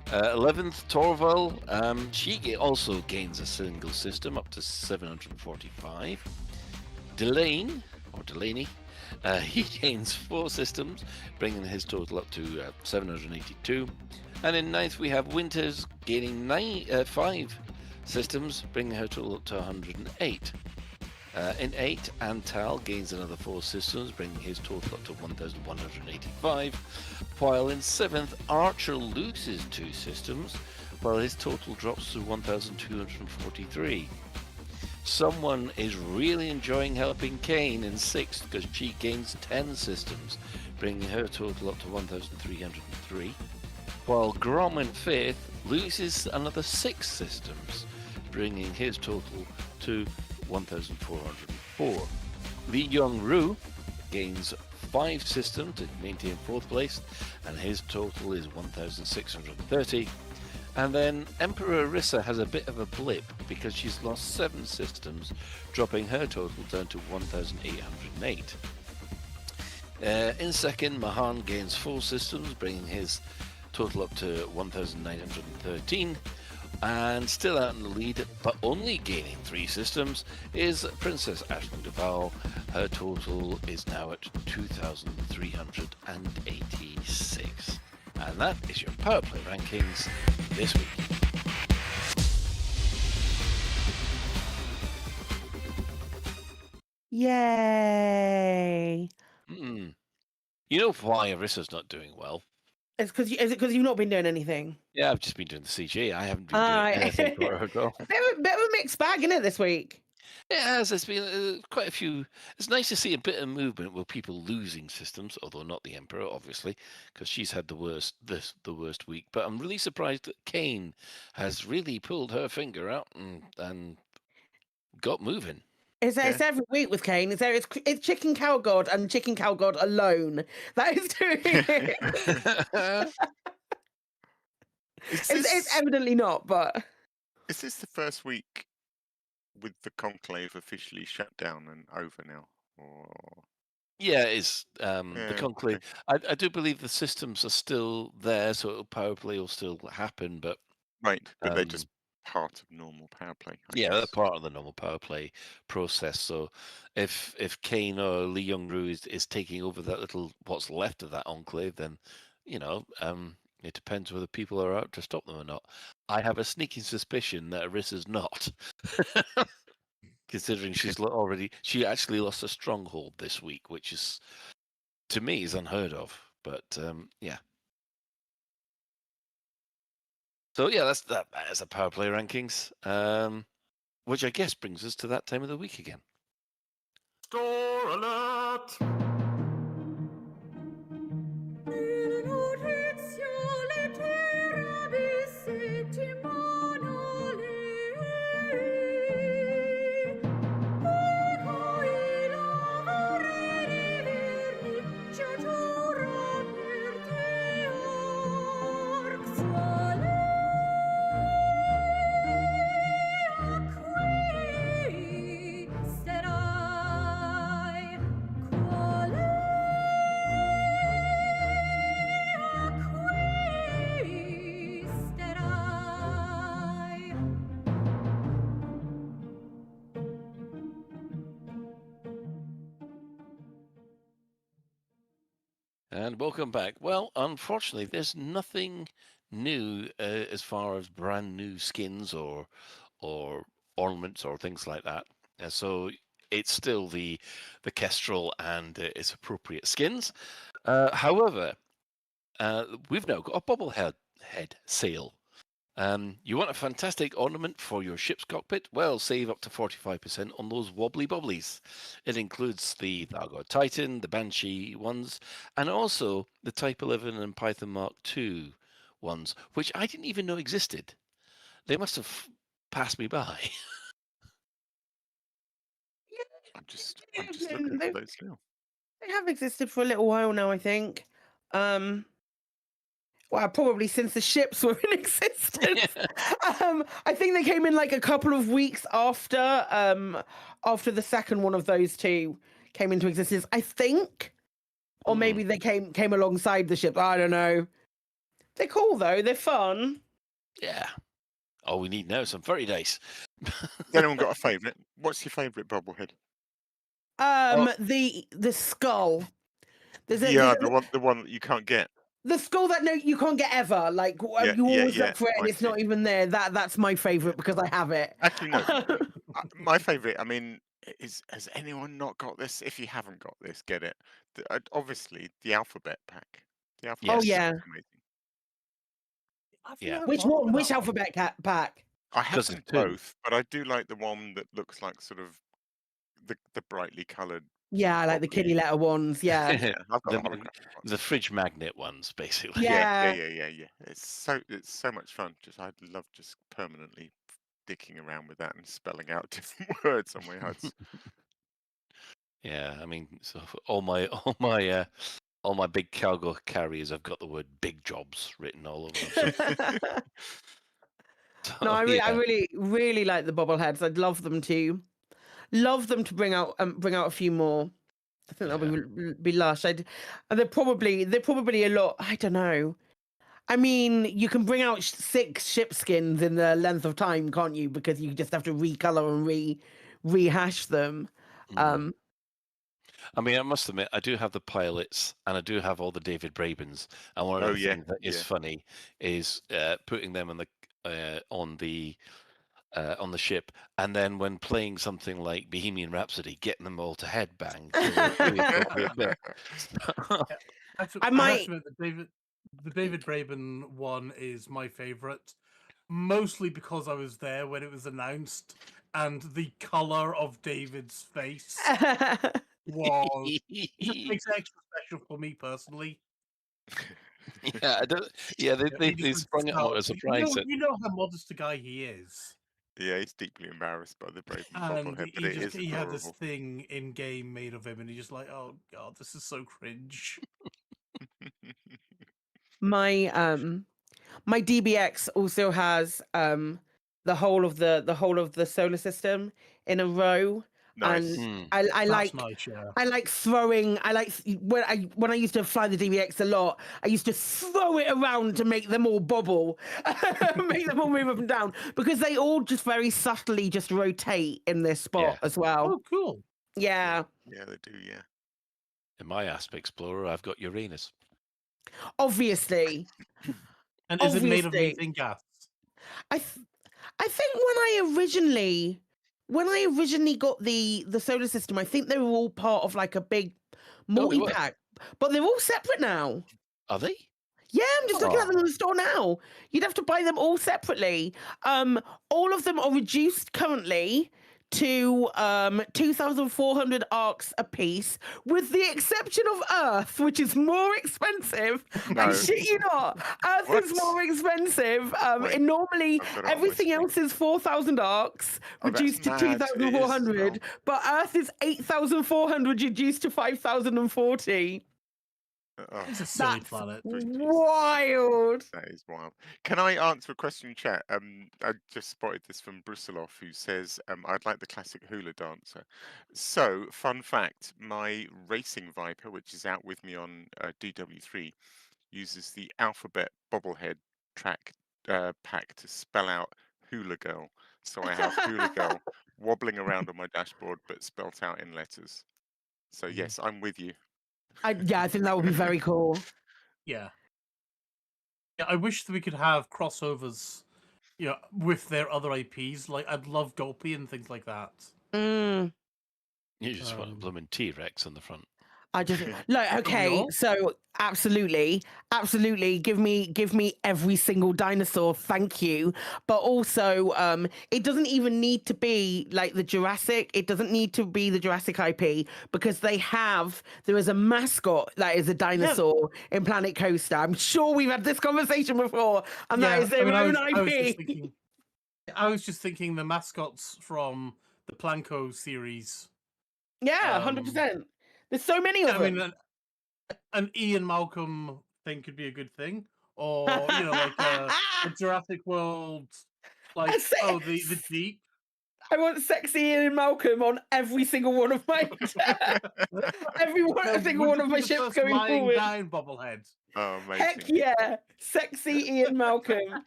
11th, Torval. She also gains a single system up to 745. Delaney, he gains 4 systems, bringing his total up to 782. And in 9th, we have Winters gaining 5 systems, bringing her total up to 108. In 8th, Antal gains another 4 systems, bringing his total up to 1,185, while in 7th, Archer loses 2 systems, while his total drops to 1,243. Someone is really enjoying helping Kane in 6th because she gains 10 systems, bringing her total up to 1,303, while Grom in 5th loses another 6 systems, bringing his total to 1,404. Li Yong-ru gains 5 systems to maintain 4th place, and his total is 1,630. And then Emperor Arissa has a bit of a blip because she's lost 7 systems, dropping her total down to 1,808. In 2nd, Mahan gains 4 systems, bringing his total up to 1,913. And still out in the lead, but only gaining 3 systems, is Princess Ashton Duval. Her total is now at 2,386. And that is your Power Play rankings this week. Yay! You know why Arissa's not doing well? Is it because you've not been doing anything? Yeah, I've just been doing the CG. I haven't been doing anything for her at all. Bit of a mixed bag, isn't it, this week? It has. There's been quite a few. It's nice to see a bit of movement with people losing systems, although not the Emperor, obviously, because she's had the worst week. But I'm really surprised that Kane has really pulled her finger out and got moving. It's every week with Kane. It's Chicken Cow God and Chicken Cow God alone that is doing it. It's evidently not, but is this the first week with the conclave officially shut down and over now? Or yeah, it is. The conclave. Okay. I do believe the systems are still there, so Power Play will still happen, but right, but they're just part of normal Power Play. I guess. They're part of the normal Power Play process. So if Kane or Li Yong-ru is taking over that little what's left of that enclave, then It depends whether people are out to stop them or not. I have a sneaking suspicion that Arissa's not. Considering she actually lost a stronghold this week, which is, to me, is unheard of. But yeah. So yeah, that's the power play rankings, which I guess brings us to that time of the week again. Store alert! And welcome back. Well, unfortunately, there's nothing new as far as brand new skins or ornaments or things like that. So it's still the Kestrel and its appropriate skins. However, we've now got a bobblehead sale. You want a fantastic ornament for your ship's cockpit? Well, save up to 45% on those wobbly bobblies. It includes the Thargoid Titan, the Banshee ones, and also the Type 11 and Python Mark II ones, which I didn't even know existed. They must have passed me by. I'm just looking for those now. They have existed for a little while now, I think. Well, probably since the ships were in existence. I think they came in like a couple of weeks after the second one of those two came into existence, I think. Or maybe they came alongside the ship. I don't know. They're cool though. They're fun. Yeah. All we need now is some fairy dice. Anyone got a favourite? What's your favourite bobblehead? The skull. The one that you can't get. The skull that you can't get ever. Like you always look for it and it's not even there. That's my favourite because I have it. Actually, no. My favourite. I mean, has anyone not got this? If you haven't got this, get it. Obviously, the alphabet pack. The alphabet. Oh yeah. Amazing. Which one? Which alphabet pack? I have them both, but I do like the one that looks like sort of the brightly coloured. Yeah, I like the kitty letter ones. Yeah, I've got the holographic ones. The fridge magnet ones, basically. Yeah. It's so much fun. I'd love just permanently dicking around with that and spelling out different words on my HUDs. Yeah, I mean, so all my big cargo carriers, I've got the word "big jobs" written all over them. No, I really like the bobbleheads. I'd love them to bring out a few more. I think that'll be lush. And they're probably a lot. I don't know. I mean, you can bring out 6 ship skins in the length of time, can't you? Because you just have to recolor and rehash them. I mean, I must admit, I do have the pilots and I do have all the David Brabens. And one of the things that is funny is putting them on the ship, and then when playing something like Bohemian Rhapsody, getting them all to headbang. I might admit that the David Braben one is my favourite, mostly because I was there when it was announced, and the colour of David's face was just makes it extra special for me personally. Yeah, they sprung it out as a surprise. You know how modest a guy he is. Yeah, he's deeply embarrassed by the Braben And bobblehead, but he had this thing in game made of him, and he's just like, oh god, this is so cringe. My DBX also has the whole of the solar system in a row. Nice. And I like throwing. I like when I used to fly the DBX a lot. I used to throw it around to make them all bobble, make them all move up and down, because they all just very subtly just rotate in this spot as well. Oh, cool. Yeah. Yeah, they do. Yeah. In my Asp Explorer, I've got Uranus. Obviously. And is it made of Obviously. methane gas? I think when I originally got the solar system, I think they were all part of like a big multi-pack, but they're all separate now. Are they? Yeah, I'm just looking at them in the store now. You'd have to buy them all separately. All of them are reduced currently to 2,400 arcs a piece, with the exception of Earth, which is more expensive. No. I shit you not. Earth is more expensive. And normally everything else is 4,000 arcs, reduced to mad. It is 2,400, but Earth is 8,400, reduced to 5,040. It's a silly planet. Wild. That is wild. Can I answer a question in chat? I just spotted this from Brusilov, who says, I'd like the classic hula dancer. So, fun fact, my racing Viper, which is out with me on DW3, uses the alphabet bobblehead track pack to spell out hula girl. So I have hula girl wobbling around on my dashboard, but spelt out in letters. So yes, I'm with you. I think that would be very cool. Yeah. Yeah, I wish that we could have crossovers, with their other IPs. Like, I'd love Gulpy and things like that. You just want a blooming T-Rex on the front. I just look, okay, so absolutely, give me every single dinosaur, thank you. But also, it doesn't even need to be like the Jurassic. It doesn't need to be the Jurassic IP, because there is a mascot that is a dinosaur in Planet Coaster. I'm sure we've had this conversation before, and that is their own IP. I was just thinking the mascots from the Planko series. Yeah, 100%. There's so many of them. I mean, an Ian Malcolm thing could be a good thing, or like a Jurassic World, like the Jeep. I want sexy Ian Malcolm on every single one of my single one of my ships going forward. Down bobblehead. Oh, amazing. Heck yeah, sexy Ian Malcolm.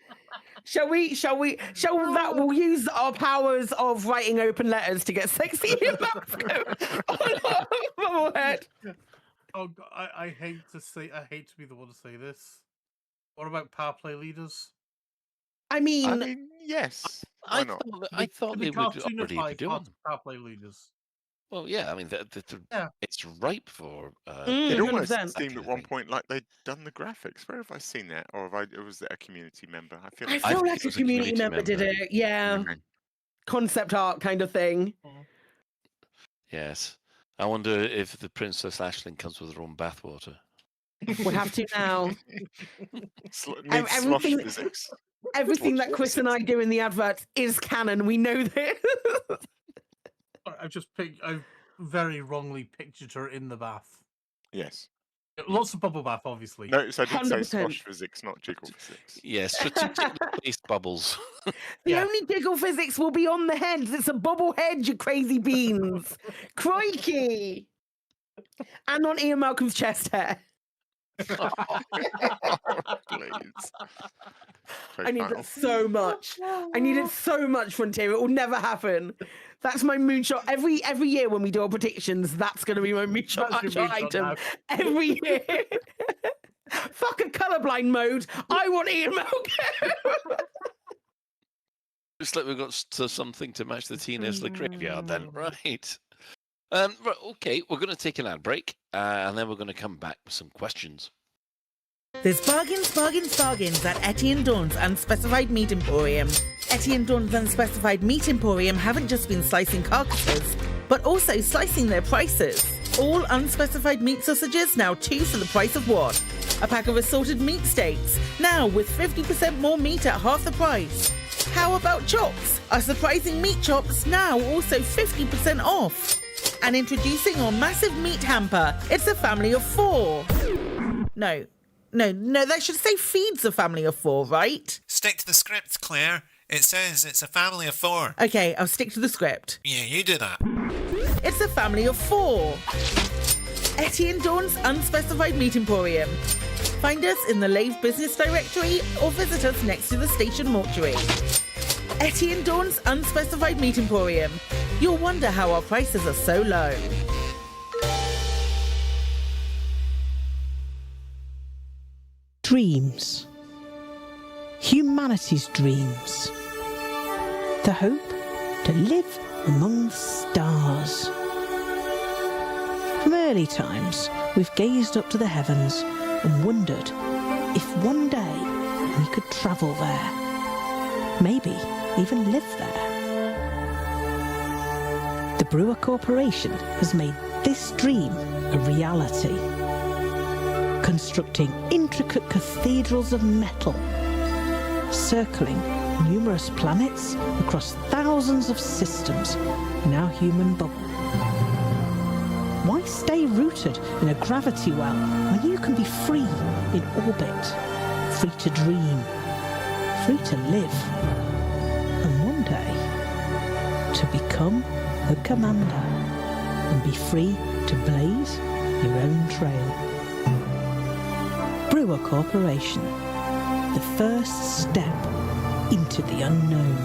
We'll use our powers of writing open letters to get sexy Ian Malcolm on our bobblehead. Oh, God, I hate to be the one to say this. What about power play leaders? I mean yes. Why not? I thought they would already be doing power play leaders. Well, yeah, I mean, it's ripe for. It almost seemed at one point like they'd done the graphics. Where have I seen that? Or was it a community member? I feel like a community member did it. Yeah. Concept art kind of thing. Yes. I wonder if the Princess Aisling comes with her own bathwater. We'll have to now. Everything that Chris and I do in the adverts is canon. We know this. I've very wrongly pictured her in the bath. Yes. Lots of bubble bath, obviously. No, so I did say slosh physics, not jiggle physics. Yes, strategically placed bubbles. The only jiggle physics will be on the heads. It's a bubble head, you crazy beans. Crikey. And on Ian Malcolm's chest hair. I need it so much. I need it so much, Frontier. It will never happen. That's my moonshot. Every year when we do our predictions, that's going to be my moonshot item. Every year. Fuck a colourblind mode. I want Ian Malcolm. Looks like we've got something to match the Teen Nestle graveyard then, right? Right, okay, we're going to take an ad break, and then we're going to come back with some questions. There's bargains at Etienne Dawn's Unspecified Meat Emporium. Etienne Dawn's Unspecified Meat Emporium haven't just been slicing carcasses, but also slicing their prices. All unspecified meat sausages now 2 for the price of 1. A pack of assorted meat steaks, now with 50% more meat at half the price. How about chops? Our surprising meat chops now also 50% off. And introducing our massive meat hamper. It's a family of 4. No, that should say feeds a family of 4, right? Stick to the script, Claire. It says it's a family of 4. Okay, I'll stick to the script. Yeah, you do that. It's a family of 4. Etienne Dawn's Unspecified Meat Emporium. Find us in the Lave business directory or visit us next to the station mortuary. Etienne Dawn's Unspecified Meat Emporium. You'll wonder how our prices are so low. Dreams. humanity's dreams. The hope to live among the stars. From early times, we've gazed up to the heavens and wondered if one day we could travel there. Maybe even live there. The Brewer Corporation has made this dream a reality, constructing intricate cathedrals of metal, circling numerous planets across thousands of systems in our human bubble. Why stay rooted in a gravity well when you can be free in orbit, free to dream, free to live, and one day to become the commander and be free to blaze your own trail. Brewer Corporation, the first step into the unknown.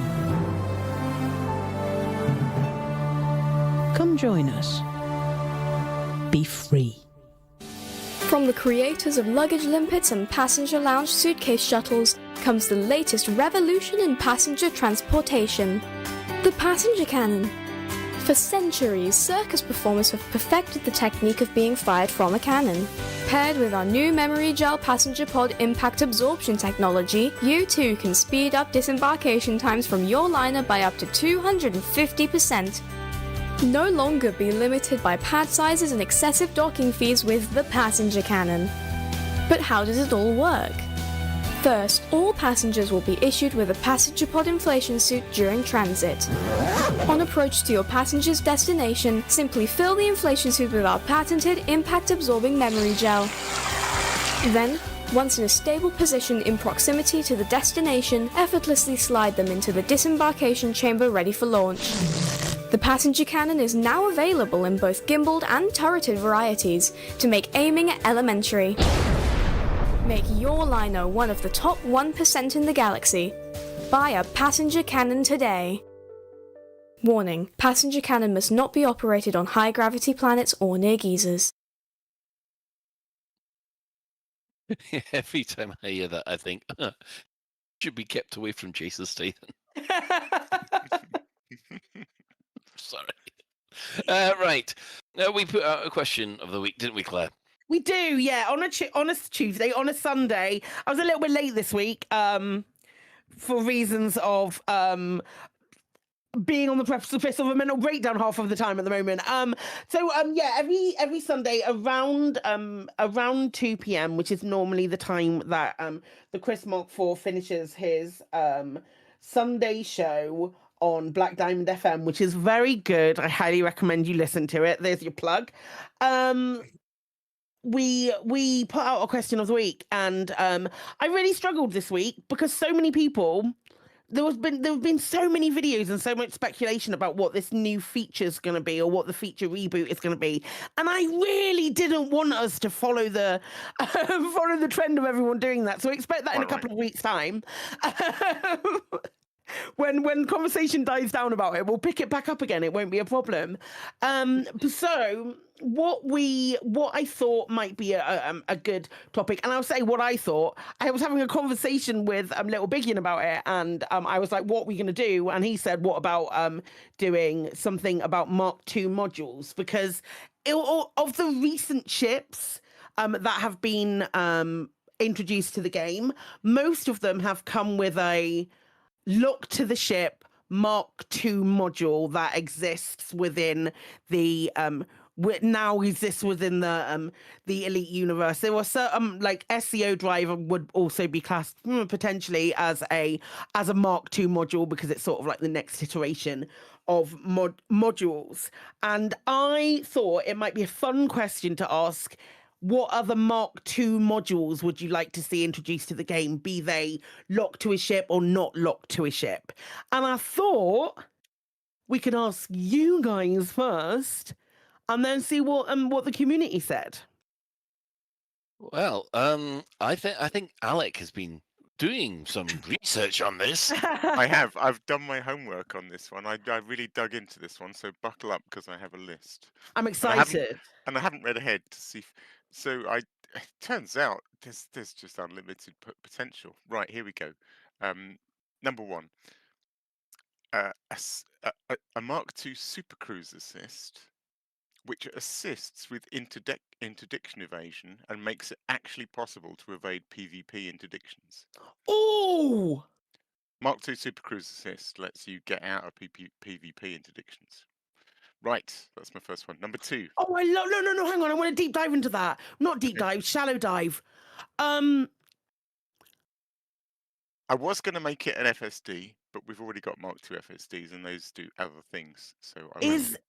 Come join us. Be free. From the creators of luggage limpets and passenger lounge suitcase shuttles comes the latest revolution in passenger transportation. The passenger cannon. For centuries, circus performers have perfected the technique of being fired from a cannon. Paired with our new memory gel passenger pod impact absorption technology, you too can speed up disembarkation times from your liner by up to 250%. No longer be limited by pad sizes and excessive docking fees with the passenger cannon. But how does it all work? First, all passengers will be issued with a passenger pod inflation suit during transit. On approach to your passenger's destination, simply fill the inflation suit with our patented impact-absorbing memory gel. Then, once in a stable position in proximity to the destination, effortlessly slide them into the disembarkation chamber ready for launch. The passenger cannon is now available in both gimbaled and turreted varieties to make aiming elementary. Make your liner one of the top 1% in the galaxy. Buy a passenger cannon today. Warning, passenger cannon must not be operated on high-gravity planets or near geysers. Every time I hear that, I think, should be kept away from Jason Statham. Sorry. Right. We put out a question of the week, didn't we, Claire? We do, yeah. On a Tuesday, on a Sunday. I was a little bit late this week for reasons of being on the precipice of a mental breakdown half of the time at the moment. Yeah, every Sunday around 2 p.m, which is normally the time that the Chris Mark IV finishes his Sunday show on Black Diamond FM, which is very good. I highly recommend you listen to it. There's your plug. We put out a question of the week, and I really struggled this week because so many people. There have been so many videos and so much speculation about what this new feature is going to be or what the feature reboot is going to be, and I really didn't want us to follow the trend of everyone doing that. So expect that in a couple of weeks' time. When conversation dies down about it, we'll pick it back up again. It won't be a problem. So what I thought might be a good topic, and I'll say what I thought. I was having a conversation with Little Biggin about it, and I was like, "What are we going to do?" And he said, "What about doing something about Mark II modules?" Because of the recent ships that have been introduced to the game, most of them have come with a look to the ship Mark II module that exists within the now exists within the Elite universe. There was certain like SEO driver would also be classed potentially as a Mark II module because it's sort of like the next iteration of modules. And I thought it might be a fun question to ask. What other Mark II modules would you like to see introduced to the game, be they locked to a ship or not locked to a ship? And I thought we could ask you guys first and then see what the community said. Well, I think Alec has been doing some research on this. I have. I've done my homework on this one. I really dug into this one, so buckle up because I have a list. I'm excited. And I haven't read ahead to see. So it turns out there's just unlimited potential. Right, here we go. Number one, a Mark II Supercruise assist, which assists with interdiction evasion and makes it actually possible to evade PvP interdictions. Oh! Mark II Supercruise assist lets you get out of PvP interdictions. Right, that's my first one. Number two. Oh, I love. No. Hang on. I want to deep dive into that. Not deep dive. Shallow dive. I was going to make it an FSD, but we've already got Mark II FSDs, and those do other things. So I won't.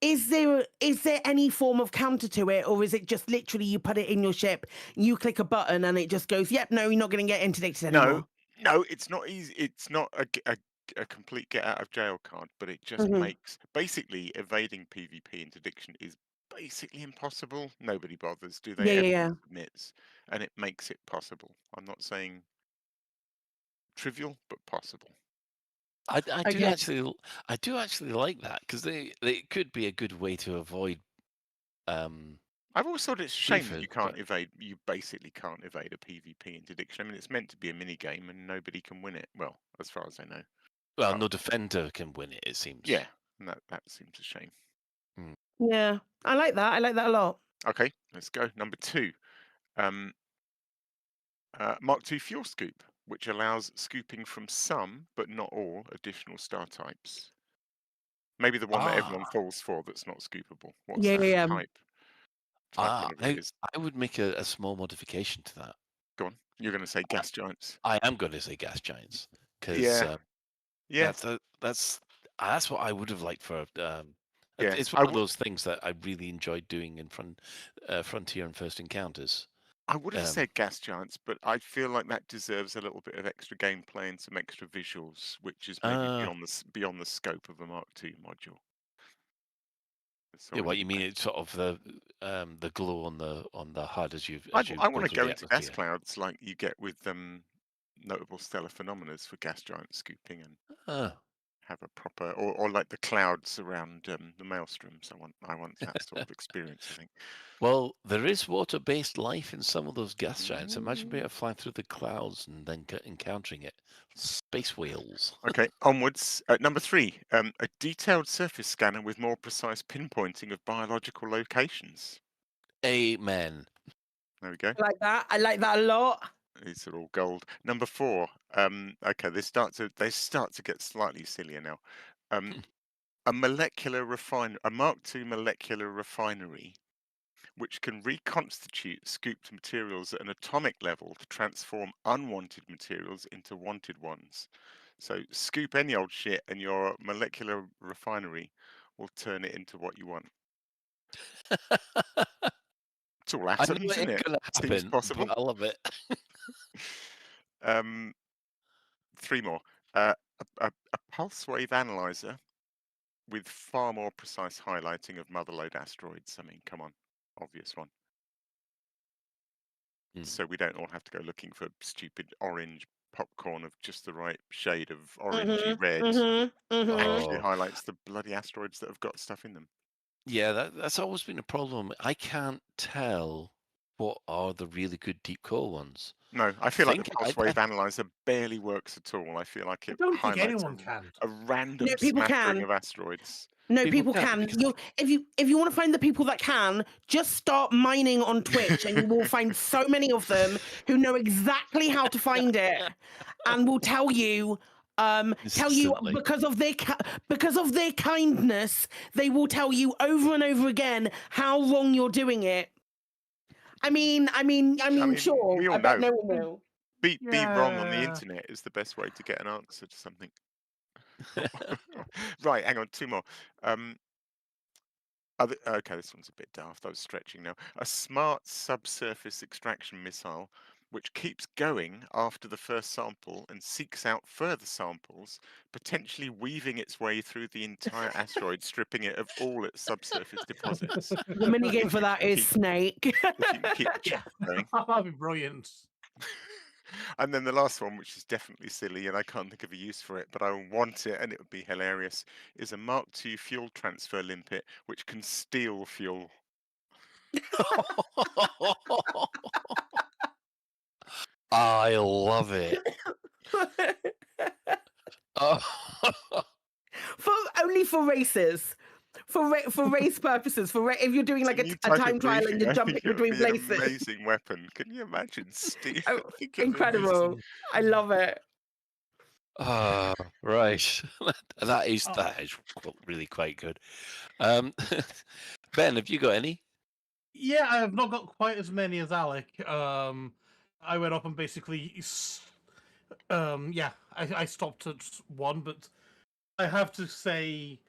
Is there any form of counter to it, or is it just literally you put it in your ship, you click a button, and it just goes, "Yep, no, you're not going to get interdicted anymore." No, it's not easy. It's not a complete get out of jail card, but it just makes basically evading PvP interdiction is basically impossible. Nobody bothers, do they? Yeah. Admits, and it makes it possible. I'm not saying trivial, but possible. I do actually like that because they could be a good way to avoid. I've always thought it's a shame that you can't but- evade. You basically can't evade a PvP interdiction. I mean, it's meant to be a mini game, and nobody can win it. Well, as far as I know. Well, no defender can win it. It seems. Yeah, and that seems a shame. Yeah, I like that. I like that a lot. Okay, let's go. Number two, Mark II Fuel Scoop, which allows scooping from some, but not all, additional star types. Maybe the one that everyone falls for that's not scoopable. What's that type? I would make a small modification to that. Go on. You're going to say gas giants. I am going to say gas giants because that's what I would have liked for. It's one of those things that I really enjoyed doing in Frontier and First Encounters. I would have said gas giants, but I feel like that deserves a little bit of extra gameplay and some extra visuals, which is maybe beyond the scope of a Mark II module. Yeah, what you mean? It's sort of the glow on the HUD as you. I want to go into gas clouds like you get with notable stellar phenomena for gas giant scooping and have a proper or like the clouds around the maelstroms. I want that sort of experience. I think. Well, there is water-based life in some of those gas giants. Imagine being able to fly through the clouds and then encountering it. Space whales. Okay, onwards. Number three, a detailed surface scanner with more precise pinpointing of biological locations. Amen. There we go. I like that. I like that a lot. These are all gold. Number four. Okay, they start to get slightly sillier now. A Mark II molecular refinery, which can reconstitute scooped materials at an atomic level to transform unwanted materials into wanted ones. So scoop any old shit, and your molecular refinery will turn it into what you want. It's all atoms, isn't it? Seems possible. I love it. Three more. A pulse wave analyzer with far more precise highlighting of motherlode asteroids. I mean, come on, obvious one. So we don't all have to go looking for stupid orange popcorn of just the right shade of orangey red. Actually highlights the bloody asteroids that have got stuff in them. Yeah, that's always been a problem. I can't tell what are the really good deep core ones. No, I feel like the pulse wave analyzer barely works at all. I feel like it highlights a random smattering of asteroids. No, people can. If you want to find the people that can, just start mining on Twitch, and you will find so many of them who know exactly how to find it, and will tell you because of their kindness, they will tell you over and over again how wrong you're doing it. I mean, sure. We all I bet know. no one will. Be wrong on the internet is the best way to get an answer to something. Right, hang on, two more. Okay, this one's a bit daft. I was stretching now. A smart subsurface extraction missile which keeps going after the first sample and seeks out further samples, potentially weaving its way through the entire asteroid, stripping it of all its subsurface deposits. The minigame for that is Snake. If you can keep the chat going. That'd be brilliant. And then the last one, which is definitely silly, and I can't think of a use for it, but I want it, and it would be hilarious, is a Mark II fuel transfer limpet, which can steal fuel. I love it. Oh, Only for races. For race purposes, if you're doing like It's a new a type of time trial and briefing. you're I think jumping it would between be an places. amazing weapon. Can you imagine steel? Oh, I think it'd be incredible. amazing. I love it. right. that is really quite good. Ben, have you got any? Yeah, I have not got quite as many as Alec. I went up and basically, I stopped at one, but I have to say,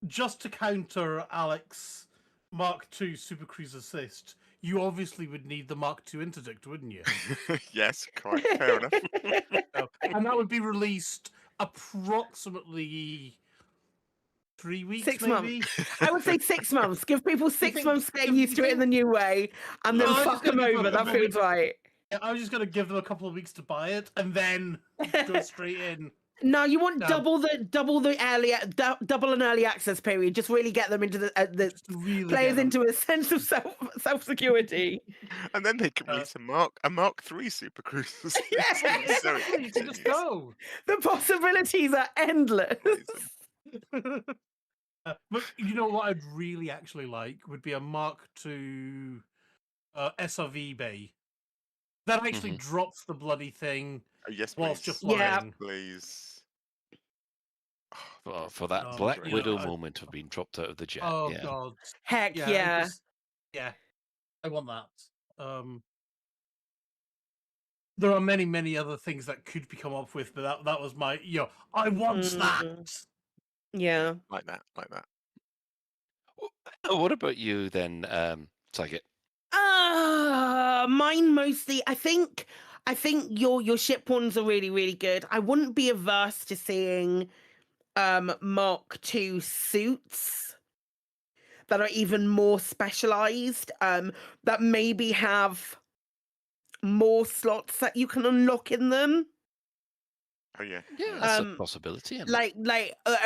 just to counter Alec's Mark II Super Cruise assist, you obviously would need the Mark II interdict, wouldn't you? Yes, quite fair enough. And that would be released approximately 3 weeks, 6 maybe? months. I would say 6 months. Give people 6 months to get used to it in the new way, and then No, I'm fuck just gonna them give them over. a That couple feels weeks. right. Yeah, I was just going to give them a couple of weeks to buy it and then go straight in. No, you want double an early access period. Just really get them into the really players into a sense of self security. And then they can release a Mark III Super Cruise. Yes! So it You can just go. The possibilities are endless. But you know what I'd really actually like would be a Mark II SRV bay. That actually drops the bloody thing yes, whilst please. you're flying. Yes, please. For that Black Widow moment of being dropped out of the jet. Oh yeah. god. Heck yeah. Yeah. I want that. There are many, many other things that could be come up with, but that was my I want that. Yeah. Like that. What about you then, Taggart? Mine mostly. I think your ship ones are really, really good. I wouldn't be averse to seeing Mark II suits that are even more specialized, that maybe have more slots that you can unlock in them. Oh yeah. Yeah, that's a possibility.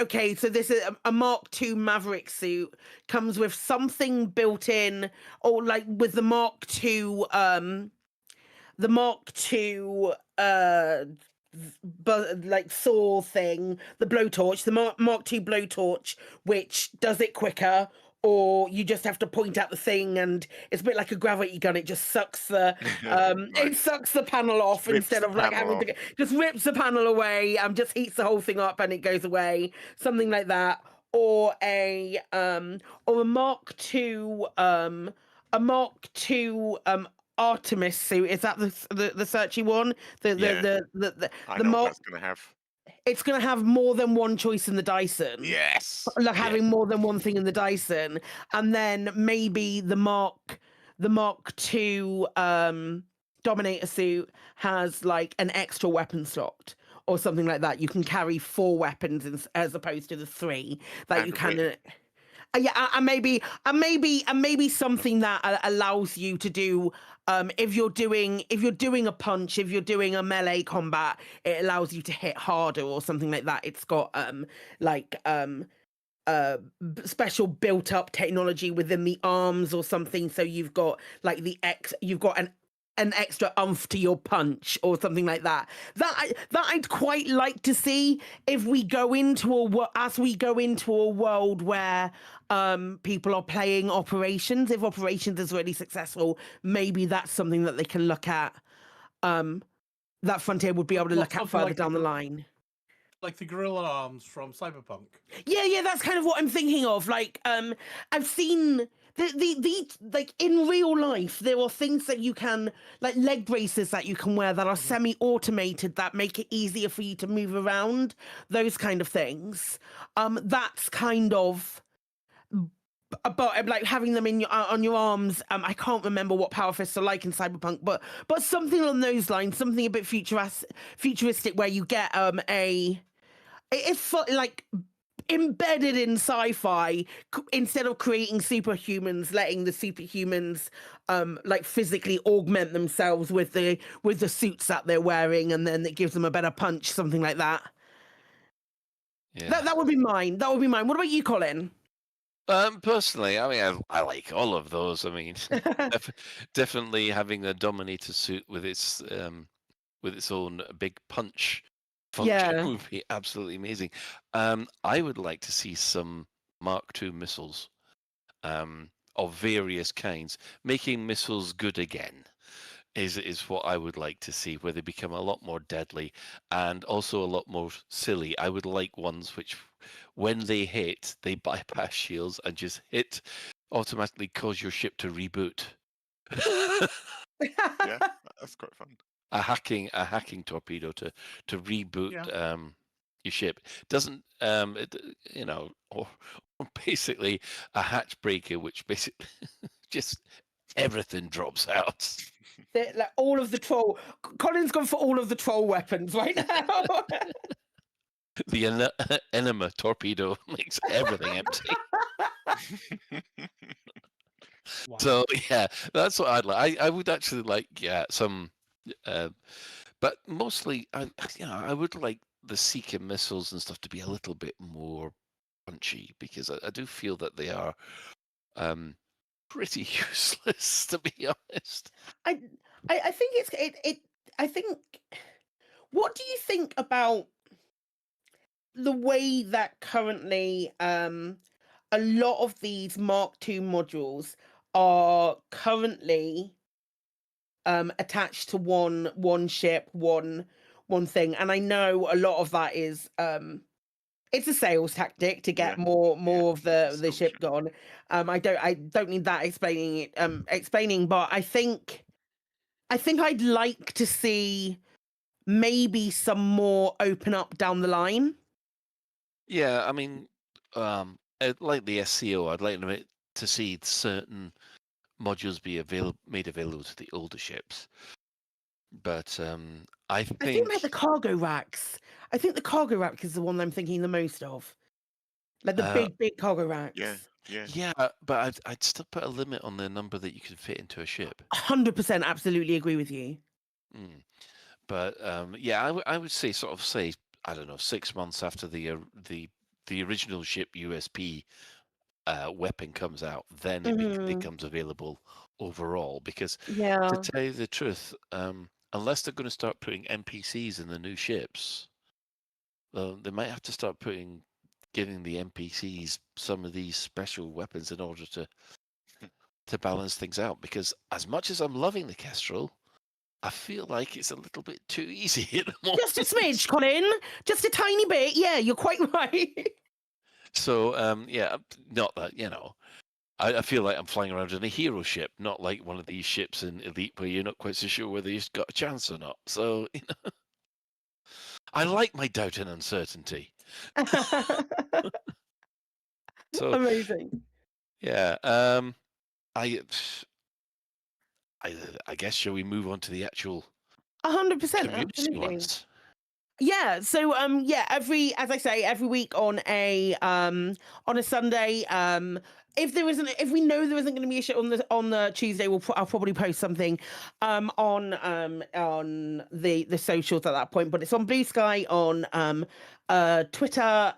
Okay, so this is a Mark II Maverick suit comes with something built in, or like with the Mark II, like saw thing, the blowtorch, the Mark II blowtorch, which does it quicker. Or you just have to point at the thing, and it's a bit like a gravity gun. It just sucks the it sucks the panel off instead of like having to just rips the panel away, just heats the whole thing up and it goes away. Something like that, or a Mark II Artemis suit. Is that the searchy one? The I know what that's gonna have. It's going to have more than one choice in the Dyson. Yes. Like having more than one thing in the Dyson. And then maybe the Mark II Dominator suit has like an extra weapon slot or something like that. You can carry 4 weapons as opposed to the 3 that you can. And maybe something that allows you to do if you're doing a punch, if you're doing a melee combat, it allows you to hit harder or something like that. It's got special built up technology within the arms or something, so you've got like you've got an extra umph to your punch or something like that. That I'd quite like to see if we go into a world where people are playing Operations. If Operations is really successful, maybe that's something that they can look at. That Frontier would be able to look at further down the line. Like the gorilla arms from Cyberpunk. Yeah, that's kind of what I'm thinking of. Like, I've seen the like in real life, there are things that you can, like leg braces that you can wear that are semi-automated that make it easier for you to move around. Those kind of things. That's kind of. But like having them on your arms, I can't remember what power fists are like in Cyberpunk, but something along those lines, something a bit futuristic where you get it's like embedded in sci-fi. Instead of creating superhumans, letting the superhumans like physically augment themselves with the suits that they're wearing, and then it gives them a better punch, something like that. That would be mine. What about you, Colin? Personally, I mean, I like all of those. I mean, definitely having a Dominator suit with its with its own big punch function Yeah. would be absolutely amazing. I would like to see some Mark II missiles of various kinds, making missiles good again. Is what I would like to see, where they become a lot more deadly and also a lot more silly. I would like ones which, when they hit, they bypass shields and just hit, automatically cause your ship to reboot. Yeah, that's quite fun. A hacking torpedo to reboot your ship. Doesn't or basically a hatch breaker, which basically just everything drops out. Like all of the troll. Colin's gone for all of the troll weapons right now. The enema torpedo makes everything empty. So yeah, that's what I'd like. I would actually like some, but mostly I would like the Seeker missiles and stuff to be a little bit more punchy, because I do feel that they are pretty useless, to be honest. I think I think. What do you think about the way that currently a lot of these Mark II modules are currently attached to one ship, one thing, and I know a lot of that is it's a sales tactic to get more of the ship gone. I don't need that explaining, but I think I'd like to see maybe some more open up down the line. Yeah, I mean, like the SCO, I'd like to see certain modules be made available to the older ships. But I think like the cargo racks. I think the cargo rack is the one I'm thinking the most of. Like the big cargo racks. Yeah. But I'd still put a limit on the number that you could fit into a ship. 100%, absolutely agree with you. But I would say I don't know, 6 months after the original ship USP weapon comes out, then it becomes available overall. Because to tell you the truth, unless they're going to start putting NPCs in the new ships, they might have to start giving the NPCs some of these special weapons in order to balance things out. Because as much as I'm loving the Kestrel, I feel like it's a little bit too easy at the moment. Just a smidge, Colin. Just a tiny bit. Yeah, you're quite right. So, not that, I feel like I'm flying around in a hero ship, not like one of these ships in Elite where you're not quite so sure whether you've got a chance or not. So, I like my doubt and uncertainty. So, amazing. Yeah. I guess, shall we move on to the actual 100%, absolutely. Ones? Yeah, so every week on a Sunday, if we know there isn't going to be a show on the Tuesday, I'll probably post something on the socials at that point. But it's on Blue Sky, on Twitter,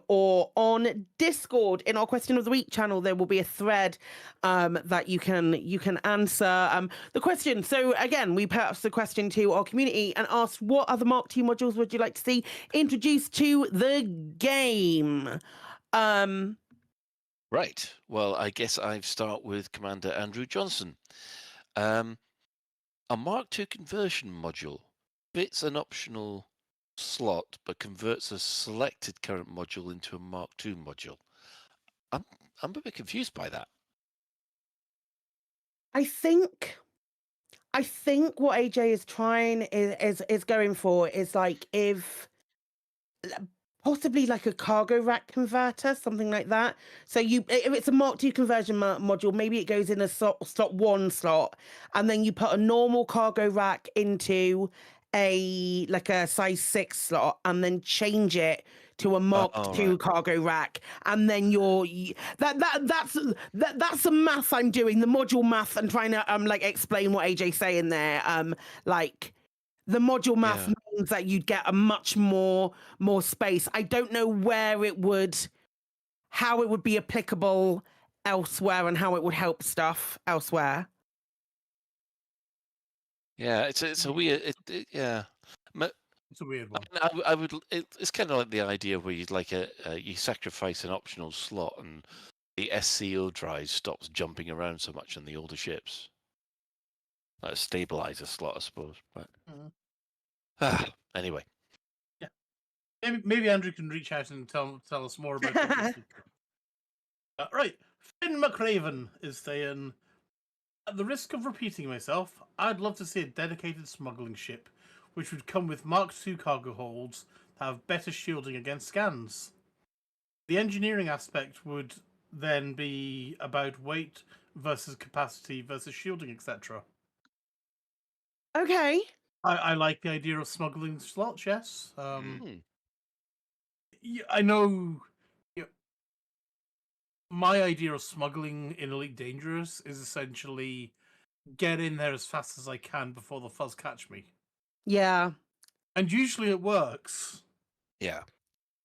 or on Discord. In our Question of the Week channel, there will be a thread that you can answer the question. So again, we posed the question to our community and asked, what other Mark II modules would you like to see introduced to the game? Right. Well, I guess I start with Commander Andrew Johnson. A Mark II conversion module fits an optional slot but converts a selected current module into a Mark II module. I'm a bit confused by that. I think what AJ is trying is going for is like if possibly like a cargo rack converter, something like that. So if it's a Mark II conversion module, maybe it goes in a slot 1 slot, and then you put a normal cargo rack into a size 6 slot, and then change it to a Mark II cargo rack, and then that's the math I'm doing, the module math, and trying to explain what AJ's saying there. The module math means that you'd get a much more space. I don't know how it would be applicable elsewhere and how it would help stuff elsewhere. Yeah, it's a weird. It's a weird one. I would. It's kind of like the idea where you sacrifice an optional slot, and the SCO drive stops jumping around so much on the older ships. Like a stabilizer slot, I suppose. But anyway, Yeah. Maybe Andrew can reach out and tell us more about what this would do. Right. Finn McRaven is saying, at the risk of repeating myself, I'd love to see a dedicated smuggling ship, which would come with Mark II cargo holds that have better shielding against scans. The engineering aspect would then be about weight versus capacity versus shielding, etc. Okay. I like the idea of smuggling slots, yes. I know, my idea of smuggling in Elite Dangerous is essentially get in there as fast as I can before the fuzz catch me. Yeah. And usually it works. Yeah.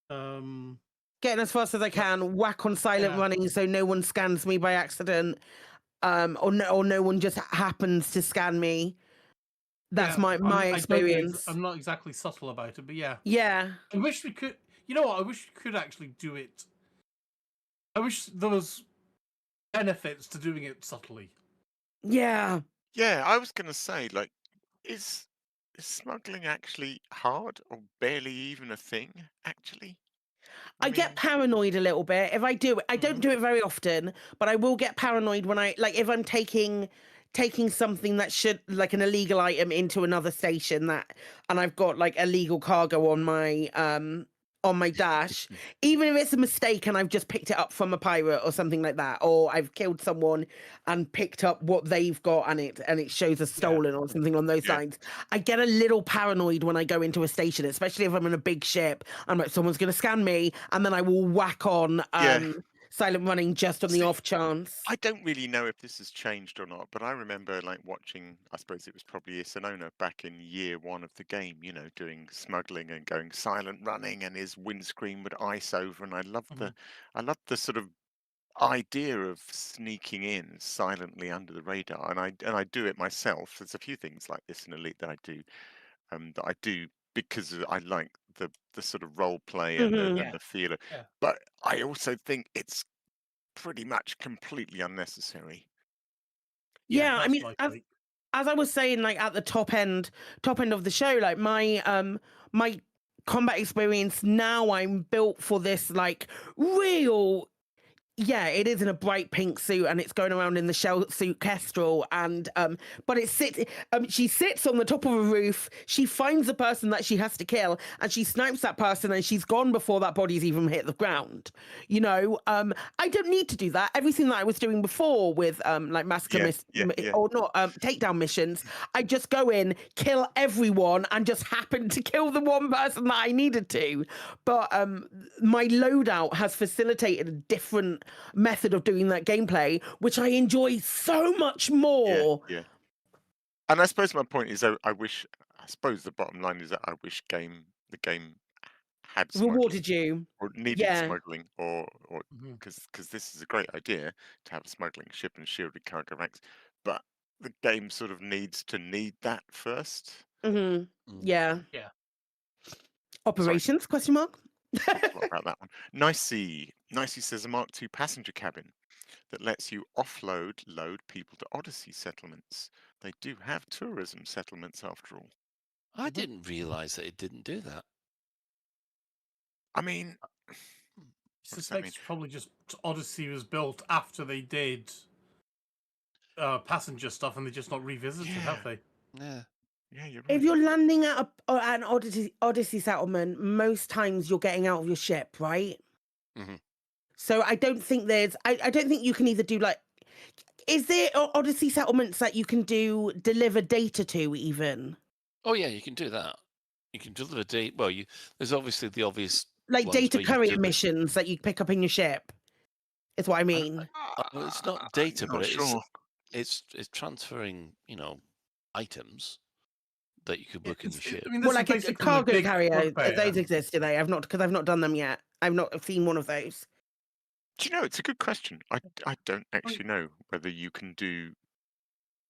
Getting as fast as I can, whack on silent running so no one scans me by accident, or no one just happens to scan me. That's my experience. I'm not exactly subtle about it, but yeah. Yeah. I wish we could. You know what? I wish we could actually do it. I wish there was benefits to doing it subtly. Yeah. Yeah, I was going to say, like, is smuggling actually hard or barely even a thing, actually? I get paranoid a little bit if I do it. I don't do it very often, but I will get paranoid when if I'm taking something that should, like, an illegal item into another station and I've got like illegal cargo on my dash, even if it's a mistake and I've just picked it up from a pirate or something like that, or I've killed someone and picked up what they've got and it shows as stolen or something on those lines. I get a little paranoid when I go into a station, especially if I'm in a big ship. I'm like, someone's going to scan me, and then I will whack on silent running just on the off chance. I don't really know if this has changed or not, but I remember like watching, I suppose it was probably Isanona back in year 1 of the game, doing smuggling and going silent running, and his windscreen would ice over, and I loved the sort of idea of sneaking in silently under the radar, and I do it myself. There's a few things like this in Elite that I do because I like the sort of role play and the feel. But I also think it's pretty much completely unnecessary. Yeah, I mean, as I was saying, like at the top end of the show, like my combat experience now, I'm built for this like real. Yeah, it is in a bright pink suit, and it's going around in the shell suit Kestrel, and but she sits on the top of a roof. She finds the person that she has to kill, and she snipes that person, and she's gone before that body's even hit the ground. I don't need to do that. Everything that I was doing before with like massacre or not takedown missions, I just go in, kill everyone, and just happen to kill the one person that I needed to. But my loadout has facilitated a different method of doing that gameplay, which I enjoy so much more. Yeah. And I suppose my point is, I suppose the bottom line is that I wish the game had rewarded you or needed smuggling, or because this is a great idea to have a smuggling ship and shielded cargo racks, but the game sort of need that first. Yeah. Operations? Sorry. Question mark. What about that one? Nicey says a Mark II passenger cabin that lets you load people to Odyssey settlements. They do have tourism settlements after all. I didn't realise that it didn't do that. I mean, I suspect it's probably just Odyssey was built after they did passenger stuff, and they're just not revisited, have they? Yeah. Yeah, you're right. If you're landing at an Odyssey settlement, most times you're getting out of your ship, right? So I don't think I don't think you can either do like. Is there Odyssey settlements that you can deliver data to even? Oh yeah, you can do that. You can deliver data. Well, there's obviously the obvious like data courier missions that you pick up in your ship. Is what I mean. Well, it's not data, but it's transferring items that you could book in the ship. I mean, well, like a cargo carrier. Those exist, do they? I've not done them yet. I've not seen one of those. Do you know? It's a good question. I don't actually know whether you can do.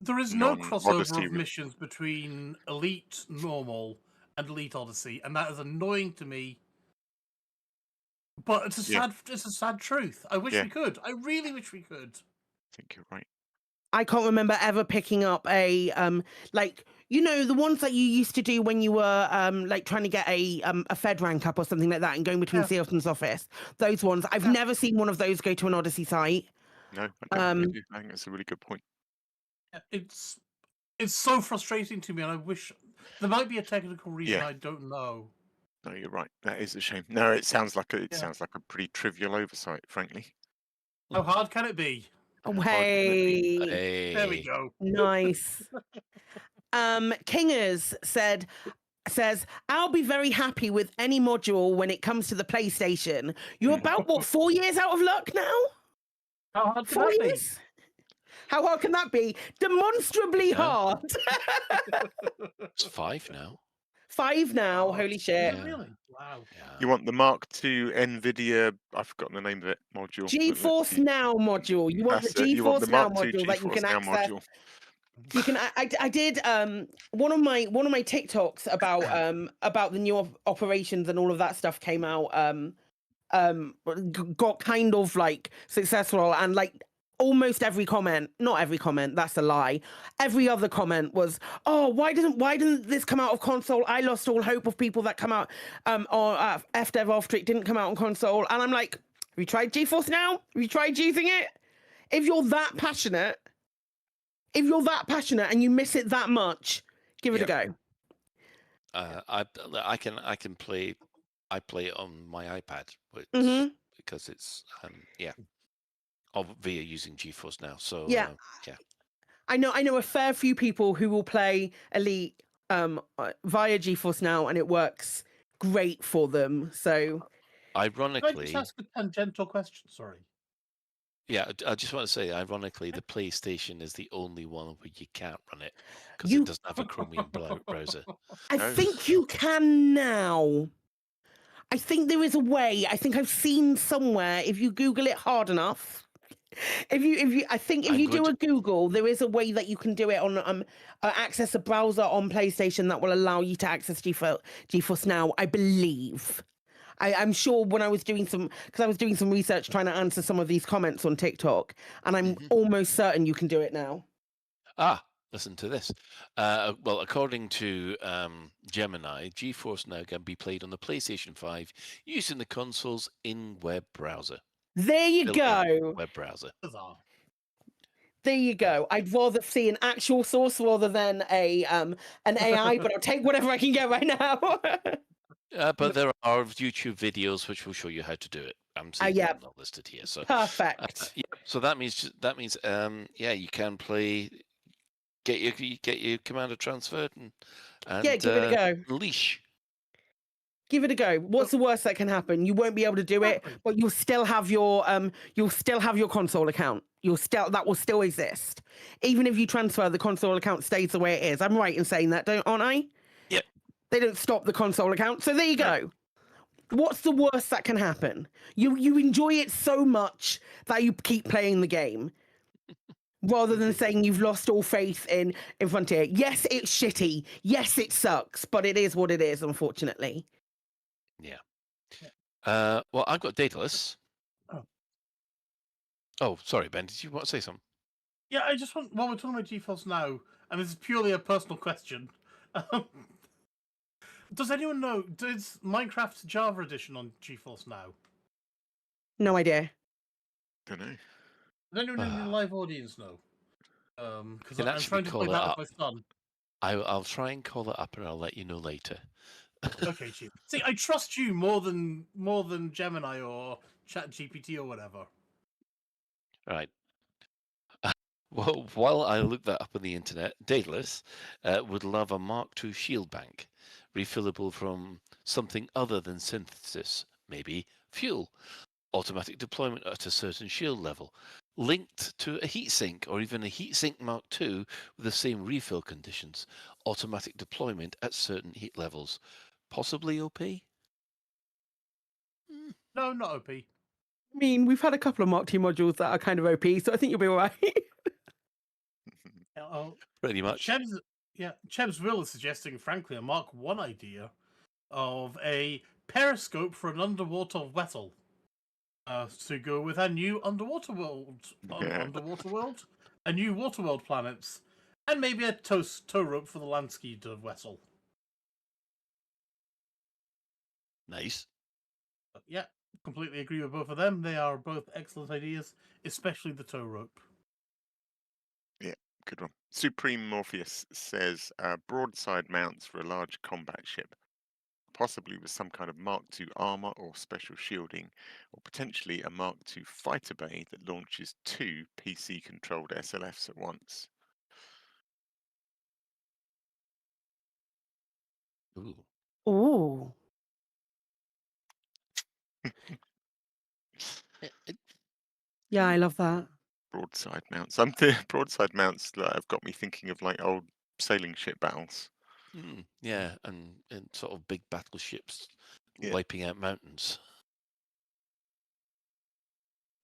There is no crossover of missions between Elite, Normal, and Elite Odyssey, and that is annoying to me. But it's a sad truth. I wish we could. I really wish we could. I think you're right. I can't remember ever picking up a like, you know, the ones that you used to do when you were like trying to get a Fed rank up or something like that and going between Sealton's office. Those ones. I've never seen one of those go to an Odyssey site. No, I think that's a really good point. It's so frustrating to me, and I wish there might be a technical reason. I don't know. No, you're right. That is a shame. No, it sounds like a pretty trivial oversight, frankly. How hard can it be? Oh, hey. There we go. Nice. Kingers says, I'll be very happy with any module when it comes to the PlayStation. You're about, what, 4 years out of luck now? How hard can 4 that years? Be? How hard can that be? Demonstrably hard. It's 5 now. 5 now, holy shit. Yeah. Really? Wow. You want the Mark II NVIDIA, I've forgotten the name of it, module. GeForce Now module. You want the GeForce Now module that you can access. You can. I did one of my TikToks about the new operations and all of that stuff came out. Got kind of like successful, and like almost every comment, not every comment, that's a lie. Every other comment was, oh, why doesn't this come out of console? I lost all hope of people that come out or FDev after it didn't come out on console. And I'm like, have you tried GeForce Now? Have you tried using it? If you're that passionate and you miss it that much, give it a go. I can play. I play it on my iPad, which, because it's via using GeForce Now. So yeah. I know a fair few people who will play Elite via GeForce Now, and it works great for them. So, ironically, can I just ask a tangential question? Sorry. Yeah, I just want to say, ironically, the PlayStation is the only one where you can't run it because it doesn't have a Chromium browser. I think you can now. I think there is a way. I think I've seen somewhere, if you Google it hard enough, if you do a Google, there is a way that you can do it on access a browser on PlayStation that will allow you to access GeForce Now, I believe. I'm sure when I was doing some research trying to answer some of these comments on TikTok, and I'm almost certain you can do it now. Listen to this. Well, according to Gemini, GeForce Now can be played on the PlayStation 5 using the console's in-web browser. There you go. Web browser. There you go. I'd rather see an actual source rather than an AI, but I'll take whatever I can get right now. But there are YouTube videos which will show you how to do it. I'm seeing them not listed here. So perfect. So that means you can play. Get your commander transferred and give it a go. Leash. Give it a go. What's the worst that can happen? You won't be able to do it, but you'll still have your console account. That will still exist. Even if you transfer, the console account stays the way it is. I'm right in saying that, aren't I? Yep. They don't stop the console account. So there you go. What's the worst that can happen? You enjoy it so much that you keep playing the game. Rather than saying you've lost all faith in Frontier. Yes, it's shitty. Yes, it sucks. But it is what it is, unfortunately. Yeah. Well, I've got Daedalus. Oh, sorry, Ben. Did you want to say something? Yeah, I just want. While we're talking about GeForce Now, and this is purely a personal question. Does anyone know? Does Minecraft Java Edition on GeForce Now? No idea. Don't know. Does anyone in the live audience know? Because I'm actually trying to play that with my son. I'll try and call it up, and I'll let you know later. Okay, Chief. See, I trust you more than Gemini or ChatGPT or whatever. Right. Well, while I look that up on the internet, Daedalus would love a Mark II shield bank, refillable from something other than synthesis, maybe fuel, automatic deployment at a certain shield level, linked to a heatsink or even a heatsink Mark II with the same refill conditions, automatic deployment at certain heat levels. Possibly OP? No, not OP. I mean, we've had a couple of Mark II modules that are kind of OP, so I think you'll be all right. Pretty much. Yeah, Cheb's Will is suggesting, frankly, a Mark 1 idea of a periscope for an underwater vessel to go with our new underwater world, a new water world planets, and maybe a tow rope for the land ski vessel. Nice. Yeah, completely agree with both of them. They are both excellent ideas, especially the tow rope. Yeah, good one. Supreme Morpheus says broadside mounts for a large combat ship, possibly with some kind of Mark II armor or special shielding, or potentially a Mark II fighter bay that launches 2 PC-controlled SLFs at once. Ooh. Ooh. Yeah, I love that. Broadside mounts. Broadside mounts have got me thinking of like old sailing ship battles. Yeah, and sort of big battleships Yeah. wiping out mountains.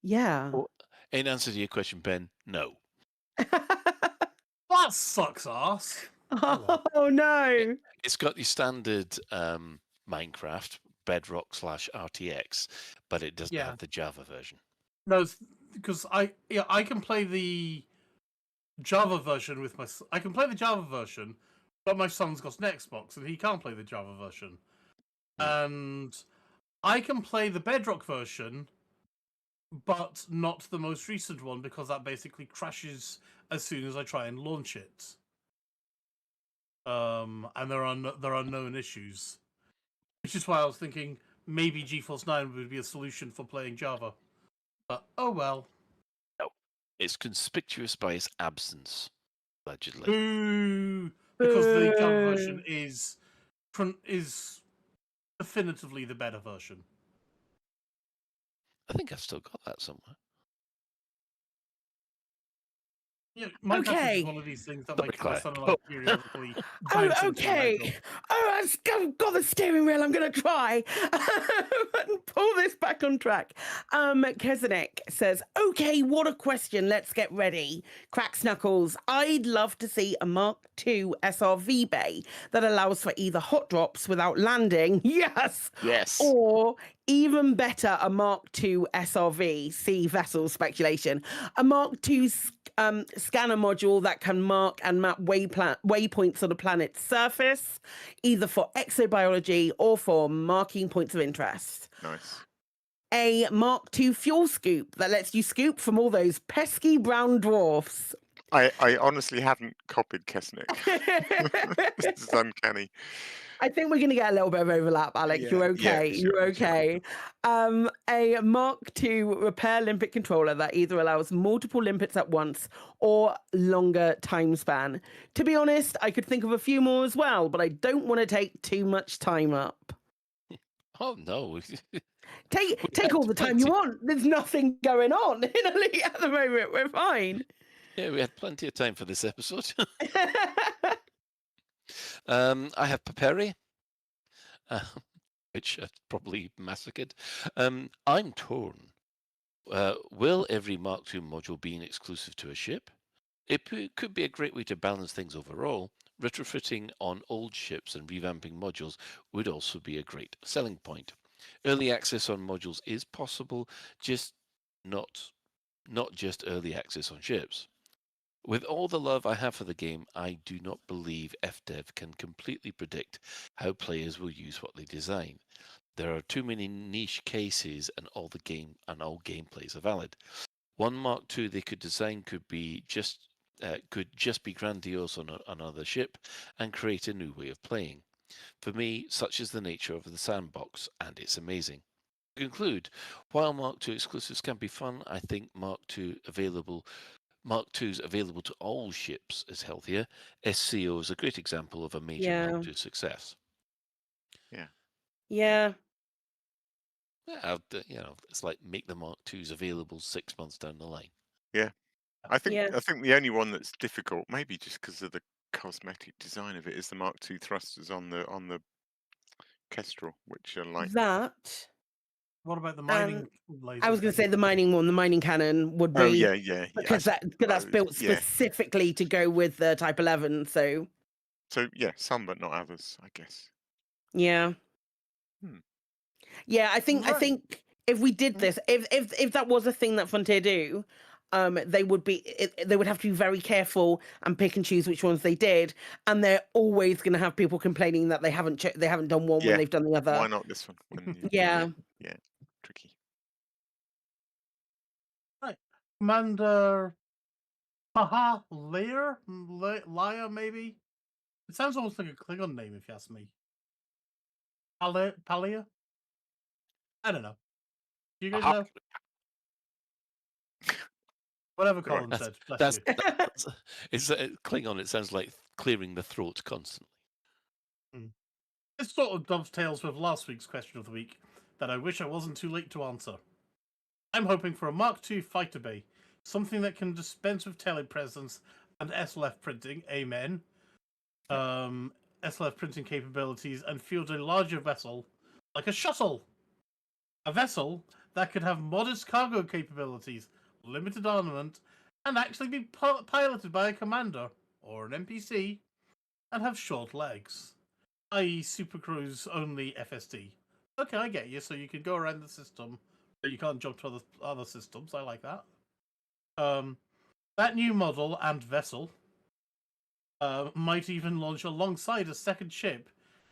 Yeah. Well, in answer to your question, Ben, no. That sucks ass. Oh no! It's got your standard Minecraft Bedrock / RTX, but it doesn't have the Java version. No, because I can play the Java version with my. I can play the Java version, but my son's got an Xbox and he can't play the Java version. And I can play the Bedrock version, but not the most recent one because that basically crashes as soon as I try and launch it. And there are known issues, which is why I was thinking maybe GeForce 9 would be a solution for playing Java. But oh well. No, it's conspicuous by its absence, allegedly. Boo! Because the Java version is definitively the better version. I think I've still got that somewhere. Yeah, Minecraft is one of these things that my son and I periodically bounce into and let go. Oh, I've got the steering wheel. I'm going to try and pull this back on track. Kesenek says, okay, what a question. Let's get ready. Cracks Knuckles. I'd love to see a Mark II SRV bay that allows for either hot drops without landing. Yes. Yes. Or even better, a Mark II SRV, see vessel speculation, a Mark II scanner module that can mark and map waypoints on a planet's surface, either for exobiology or for marking points of interest. Nice. A Mark II fuel scoop that lets you scoop from all those pesky brown dwarfs. I honestly haven't copied Kesnick. This is uncanny. I think we're going to get a little bit of overlap, Alex. Yeah, You're okay. yeah, sure, You're okay. A Mark II repair limpet controller that either allows multiple limpets at once or longer time span. To be honest, I could think of a few more as well, but I don't want to take too much time up. Oh, no. Take all the time you want. There's nothing going on in Elite at the moment. We're fine. Yeah, we had plenty of time for this episode. I have Paperi, which I probably massacred. I'm torn. Will every Mark II module be exclusive to a ship? It could be a great way to balance things overall. Retrofitting on old ships and revamping modules would also be a great selling point. Early access on modules is possible, just not just early access on ships. With all the love I have for the game, I do not believe FDev can completely predict how players will use what they design. There are too many niche cases, and all gameplays are valid. One Mark II they could design could just be grandiose on another ship and create a new way of playing. For me, such is the nature of the sandbox, and it's amazing. To conclude, while Mark II exclusives can be fun, I think Mark II's available to all ships is healthier. SCO is a great example of a major Mark II success. Yeah. Yeah. Yeah, it's like make the Mark IIs available 6 months down the line. Yeah. I think the only one that's difficult, maybe just because of the cosmetic design of it, is the Mark II thrusters on the Kestrel, which are like that. What about the mining lasers? I was going to say the mining one, the mining cannon would be. Oh yeah. Because that's built specifically to go with the Type 11. So So yeah, some but not others, I guess. Yeah. Hmm. Yeah, I think Right. if we did this, if that was a thing that Frontier do, they would have to be very careful and pick and choose which ones they did, and they're always going to have people complaining that they haven't done one when Yeah. they've done the other. Why not this one? Yeah. Yeah. Tricky. Right. Commander Haha Lear? Liar, maybe? It sounds almost like a Klingon name, if you ask me. Palia? I don't know. Do you guys know? Whatever Colin said. Bless you. It's Klingon. It sounds like clearing the throat constantly. This sort of dovetails with last week's question of the week that I wish I wasn't too late to answer. I'm hoping for a Mark II fighter bay, something that can dispense with telepresence and SLF printing, amen. SLF printing capabilities and field a larger vessel, like a shuttle. A vessel that could have modest cargo capabilities, limited armament, and actually be piloted by a commander or an NPC, and have short legs, i.e. Supercruise only FSD. Okay, I get you. So you could go around the system, but you can't jump to other systems. I like that. That new model and vessel might even launch alongside a second ship.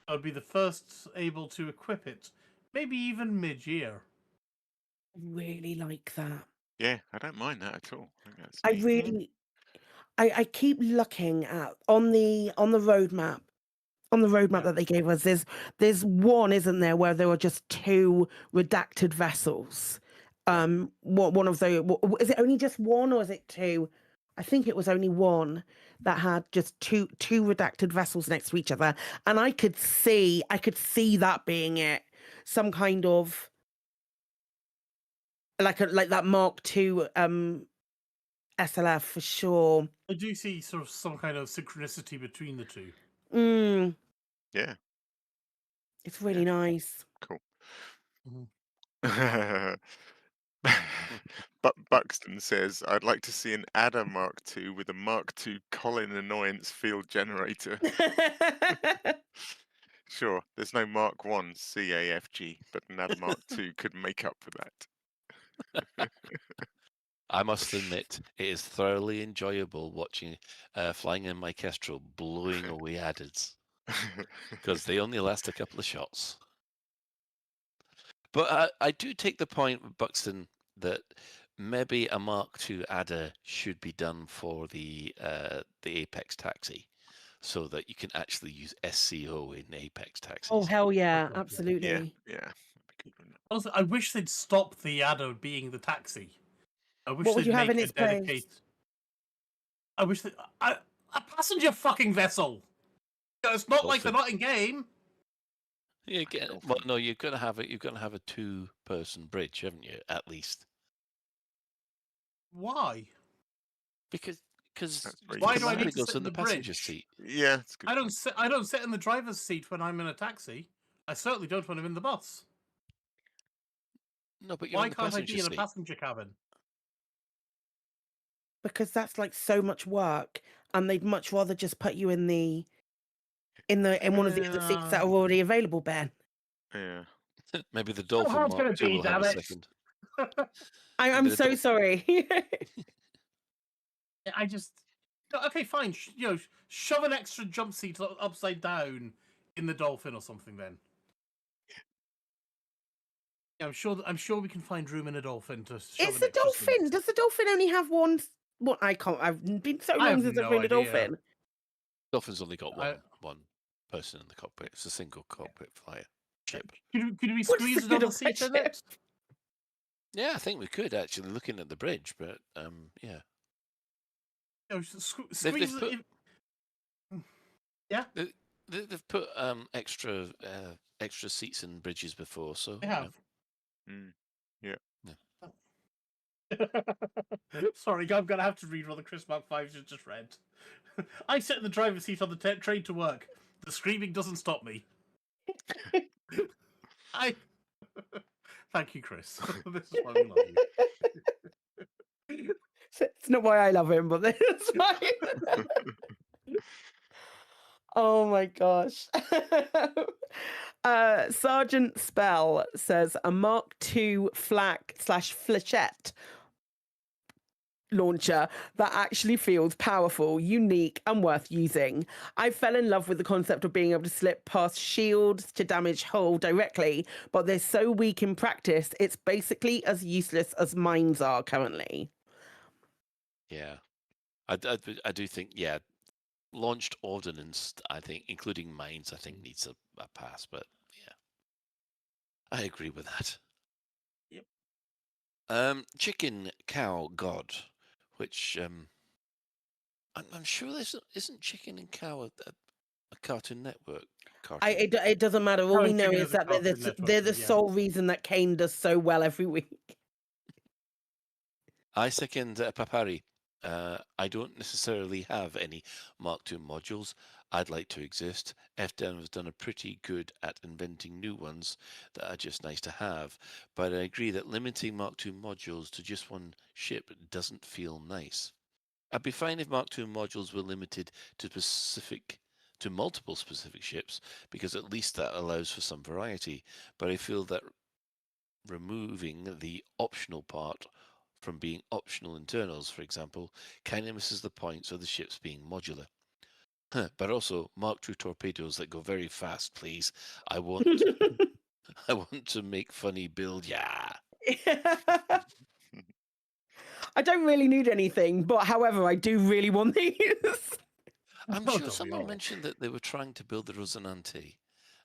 I would be the first able to equip it, maybe even mid-year. Really like that. Yeah, I don't mind that at all. I think that's I neat. really, I keep looking at on the roadmap. On the roadmap that they gave us, there's one, isn't there, where there were just two redacted vessels. One of the is it only just one or is it two? I think it was only one that had just two redacted vessels next to each other, and I could see that being it, some kind of like that Mark II SLF for sure. I do see sort of some kind of synchronicity between the two. Yeah. It's really nice. Cool. But Buxton says, I'd like to see an Adder Mark II with a Mark II Colin annoyance field generator. Sure, there's no Mark 1 CAFG, but an Adder Mark II could make up for that. I must admit, it is thoroughly enjoyable watching flying in my Kestrel blowing away adders because they only last a couple of shots. But I do take the point, Buxton, that maybe a Mark II adder should be done for the Apex taxi, so that you can actually use SCO in Apex taxis. Oh hell yeah, absolutely. Yeah. Also, I wish they'd stop the adder being the taxi. I wish What would they'd you have make in a its place? dedicate. I wish that a passenger fucking vessel. It's not like they're not in game. Yeah, well, no, you're gonna have it. You're gonna have a two-person bridge, haven't you? At least. Why? Because why do I need to goes sit in in the the passenger bridge? seat. Yeah, it's good. I don't sit in the driver's seat when I'm in a taxi. I certainly don't when I'm in the bus. No, but you're Why in the can't I passenger be in a seat. passenger cabin? Because that's like so much work, and they'd much rather just put you in one of the other seats that are already available, Ben. Yeah. Maybe the Dolphin hard's Mark gonna II be, will have damn a it. second. I'm Maybe the so sorry. I just okay, fine. Shove an extra jump seat upside down in the Dolphin or something. Then yeah, I'm sure we can find room in a Dolphin to. Shove It's the Dolphin. Does the Dolphin only have one? What I can't. I've been so long since I've been a Dolphin. Dolphin's only got one person in the cockpit. It's a single cockpit flyer ship. Could we squeeze another seat in it? Yeah, I think we could actually, looking at the bridge, but yeah. Squeeze it. Yeah. They've put extra seats in bridges before, so they have. Yeah. Sorry, I'm gonna have to read what the Chris Mark 5 just read. I sit in the driver's seat on the train to work. The screaming doesn't stop me. Thank you, Chris. This is why we love you. It's not why I love him, but it's fine. Oh my gosh. Sergeant Spell says a Mark II flak/flechette launcher that actually feels powerful, unique, and worth using. I fell in love with the concept of being able to slip past shields to damage hull directly, but they're so weak in practice, it's basically as useless as mines are currently. Yeah, I do think, yeah, launched ordnance, I think, including mines, I think needs a pass, but yeah, I agree with that. Yep. Chicken Cow God, which I'm sure this isn't Chicken and Cow a Cartoon Network cartoon. It doesn't matter. All we Current know Chicken is is a that Cartoon Network they're the thing, yeah. sole reason that Kane does so well every week. I second Papari. I don't necessarily have any Mark II modules. I'd like to exist. FDM has done a pretty good at inventing new ones that are just nice to have, but I agree that limiting Mark II modules to just one ship doesn't feel nice. I'd be fine if Mark II modules were limited to multiple specific ships, because at least that allows for some variety, but I feel that removing the optional part from being optional internals, for example, kind of misses the point of the ships being modular. But also, Mark II torpedoes that go very fast, please. I want to make funny build, yeah. I don't really need anything, but however, I do really want these. I'm sure someone mentioned that they were trying to build the Rosinante.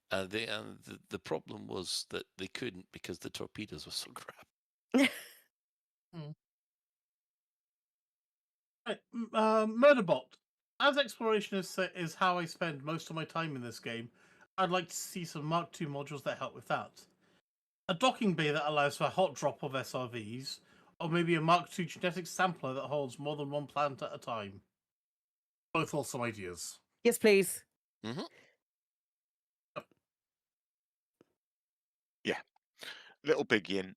The problem was that they couldn't because the torpedoes were so crap. Right, Murderbot. As exploration is how I spend most of my time in this game, I'd like to see some Mark II modules that help with that. A docking bay that allows for a hot drop of SRVs, or maybe a Mark II genetic sampler that holds more than one plant at a time. Both awesome ideas. Yes, please. Mm-hmm. Yeah. Little Big Yin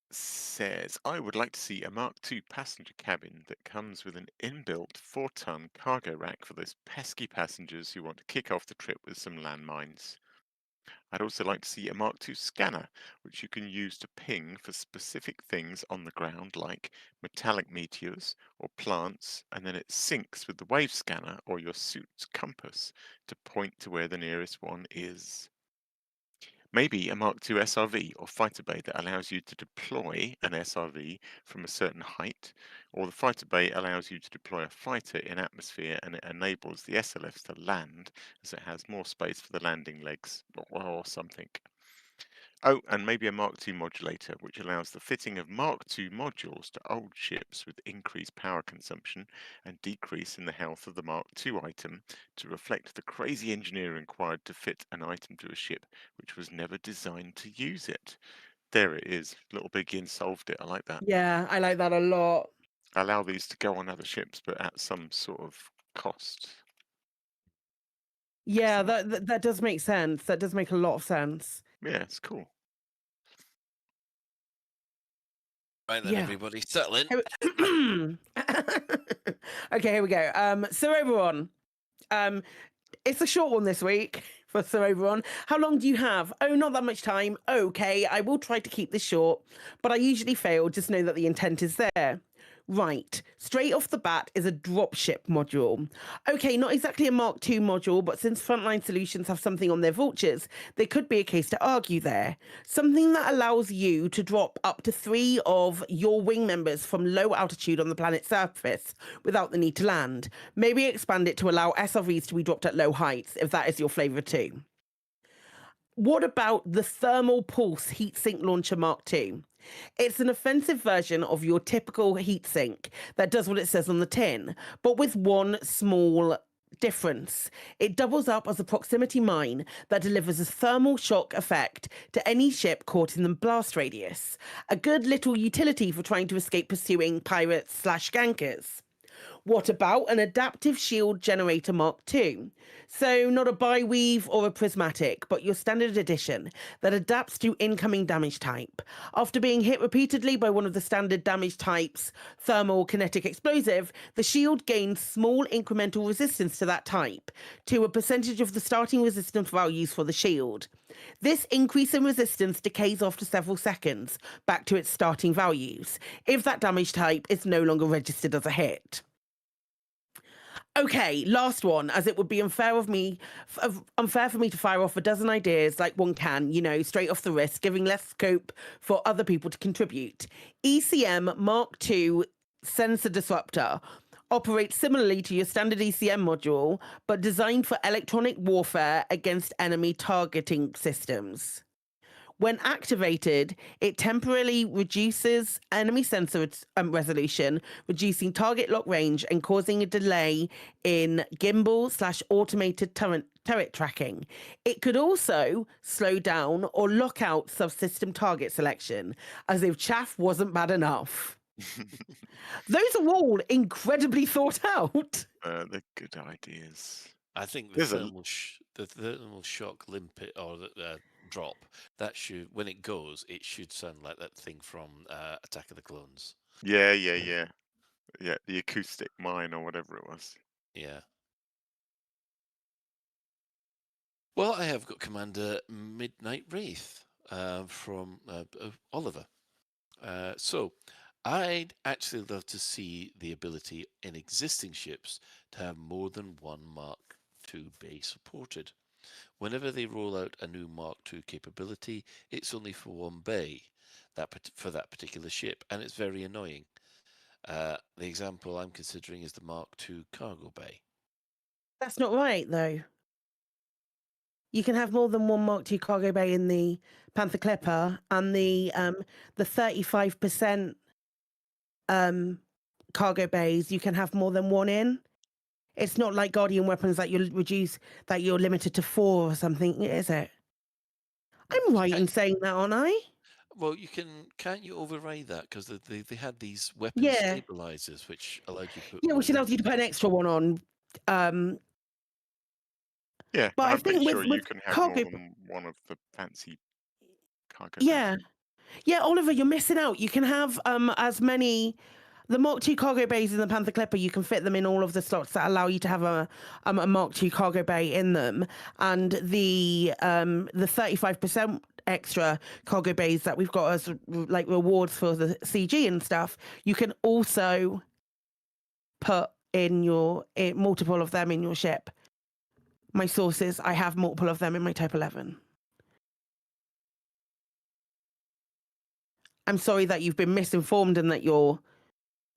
says, I would like to see a Mark II passenger cabin that comes with an inbuilt 4-ton cargo rack for those pesky passengers who want to kick off the trip with some landmines. I'd also like to see a Mark II scanner, which you can use to ping for specific things on the ground, like metallic meteors or plants, and then it syncs with the wave scanner or your suit's compass to point to where the nearest one is. Maybe a Mark II SRV or fighter bay that allows you to deploy an SRV from a certain height, or the fighter bay allows you to deploy a fighter in atmosphere and it enables the SLFs to land as it has more space for the landing legs or something. Oh, and maybe a Mark II modulator, which allows the fitting of Mark II modules to old ships with increased power consumption and decrease in the health of the Mark II item to reflect the crazy engineering required to fit an item to a ship which was never designed to use it. There it is. Little Big Yin solved it. I like that. Yeah, I like that a lot. Allow these to go on other ships, but at some sort of cost. Yeah, that does make sense. That does make a lot of sense. Yeah, it's cool. Right then, everybody, settle in. Okay, here we go. Sir Oberon. It's a short one this week for Sir Oberon. How long do you have? Oh, not that much time. Okay, I will try to keep this short, but I usually fail. Just know that the intent is there. Right, straight off the bat is a dropship module. Okay, not exactly a Mark II module, but since Frontline Solutions have something on their vultures, there could be a case to argue there. Something that allows you to drop up to 3 of your wing members from low altitude on the planet's surface without the need to land. Maybe expand it to allow SRVs to be dropped at low heights, if that is your flavour too. What about the Thermal Pulse Heatsink Launcher Mark II? It's an offensive version of your typical heatsink that does what it says on the tin, but with one small difference. It doubles up as a proximity mine that delivers a thermal shock effect to any ship caught in the blast radius. A good little utility for trying to escape pursuing pirates/gankers. What about an adaptive shield generator Mark II? So not a bi-weave or a prismatic, but your standard edition that adapts to incoming damage type. After being hit repeatedly by one of the standard damage types, thermal, kinetic, explosive, the shield gains small incremental resistance to that type, to a percentage of the starting resistance values for the shield. This increase in resistance decays after several seconds, back to its starting values, if that damage type is no longer registered as a hit. Okay, last one, as it would be unfair for me to fire off a dozen ideas like one can, straight off the wrist, giving less scope for other people to contribute. ECM Mark II Sensor Disruptor operates similarly to your standard ECM module, but designed for electronic warfare against enemy targeting systems. When activated, it temporarily reduces enemy sensor resolution, reducing target lock range and causing a delay in gimbal/automated turret tracking. It could also slow down or lock out subsystem target selection, as if chaff wasn't bad enough. Those are all incredibly thought out. They're good ideas. I think the thermal shock limpet or the drop, that should, when it goes, it should sound like that thing from Attack of the Clones. Yeah, the acoustic mine or whatever it was. Yeah. Well, I have got Commander Midnight Wraith from Oliver. So I'd actually love to see the ability in existing ships to have more than one Mark II bay supported. Whenever they roll out a new Mark II capability, it's only for one bay for that particular ship, and it's very annoying. The example I'm considering is the Mark II cargo bay. That's not right, though. You can have more than one Mark II cargo bay in the Panther Clipper, and the 35% cargo bays you can have more than one in. It's not like Guardian weapons that you're limited to 4 or something, is it? I'm right in saying that, aren't I? Well, can't you override that? Because they had these weapon stabilizers which allowed you to put. Yeah, which allows you to put an extra one on. Yeah, but I'm pretty sure with you can have cargo... more than one of the fancy cargo. Yeah, Oliver, you're missing out. You can have as many. The Mark II cargo bays in the Panther Clipper, you can fit them in all of the slots that allow you to have a Mark II cargo bay in them, and the 35% extra cargo bays that we've got as like rewards for the CG and stuff, you can also put in multiple of them in your ship. My sources, I have multiple of them in my Type 11. I'm sorry that you've been misinformed and that you're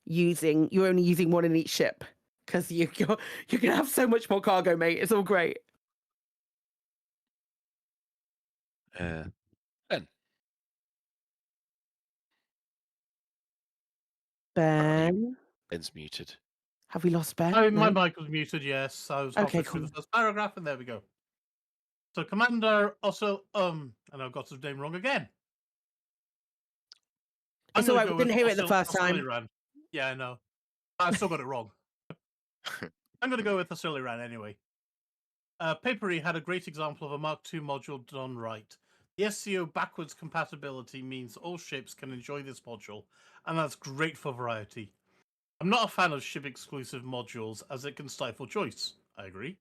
only using one in each ship, because you can have so much more cargo, mate. It's all great. Ben. Ben? Ben's muted. Have we lost Ben? My No? mic was muted, yes. I was Okay, halfway through the first paragraph, and there we go. So Commander also, and I've got his name wrong again. It's all right, we didn't hear it the first time. Osiliran. Yeah, I know. I still got it wrong. I'm going to go with Osiliran anyway. Papery had a great example of a Mark II module done right. The SCO backwards compatibility means all ships can enjoy this module, and that's great for variety. I'm not a fan of ship-exclusive modules, as it can stifle choice. I agree.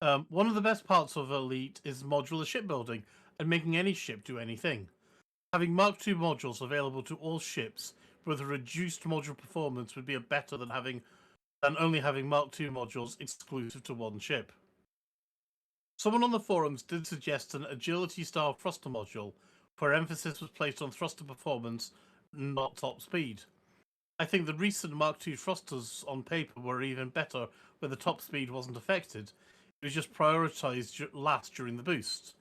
One of the best parts of Elite is modular shipbuilding, and making any ship do anything. Having Mark II modules available to all ships with a reduced module performance would be better than only having Mark II modules exclusive to one ship. Someone on the forums did suggest an agility-style thruster module, where emphasis was placed on thruster performance, not top speed. I think the recent Mark II thrusters on paper were even better, where the top speed wasn't affected. It was just prioritized last during the boost.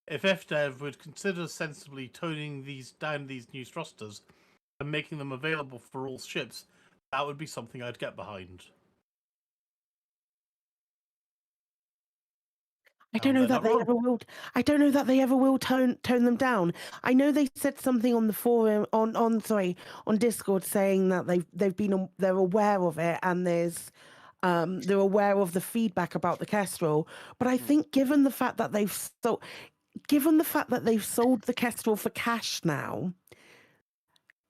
If FDev would consider sensibly toning down these new thrusters and making them available for all ships, that would be something I'd get behind. I don't know they're that not they wrong. ever will. I don't know that they ever will tone them down. I know they said something on the forum on Discord saying that they're aware of it and they're aware of the feedback about the Kestrel. But I think given the fact that they've sold the Kestrel for cash now,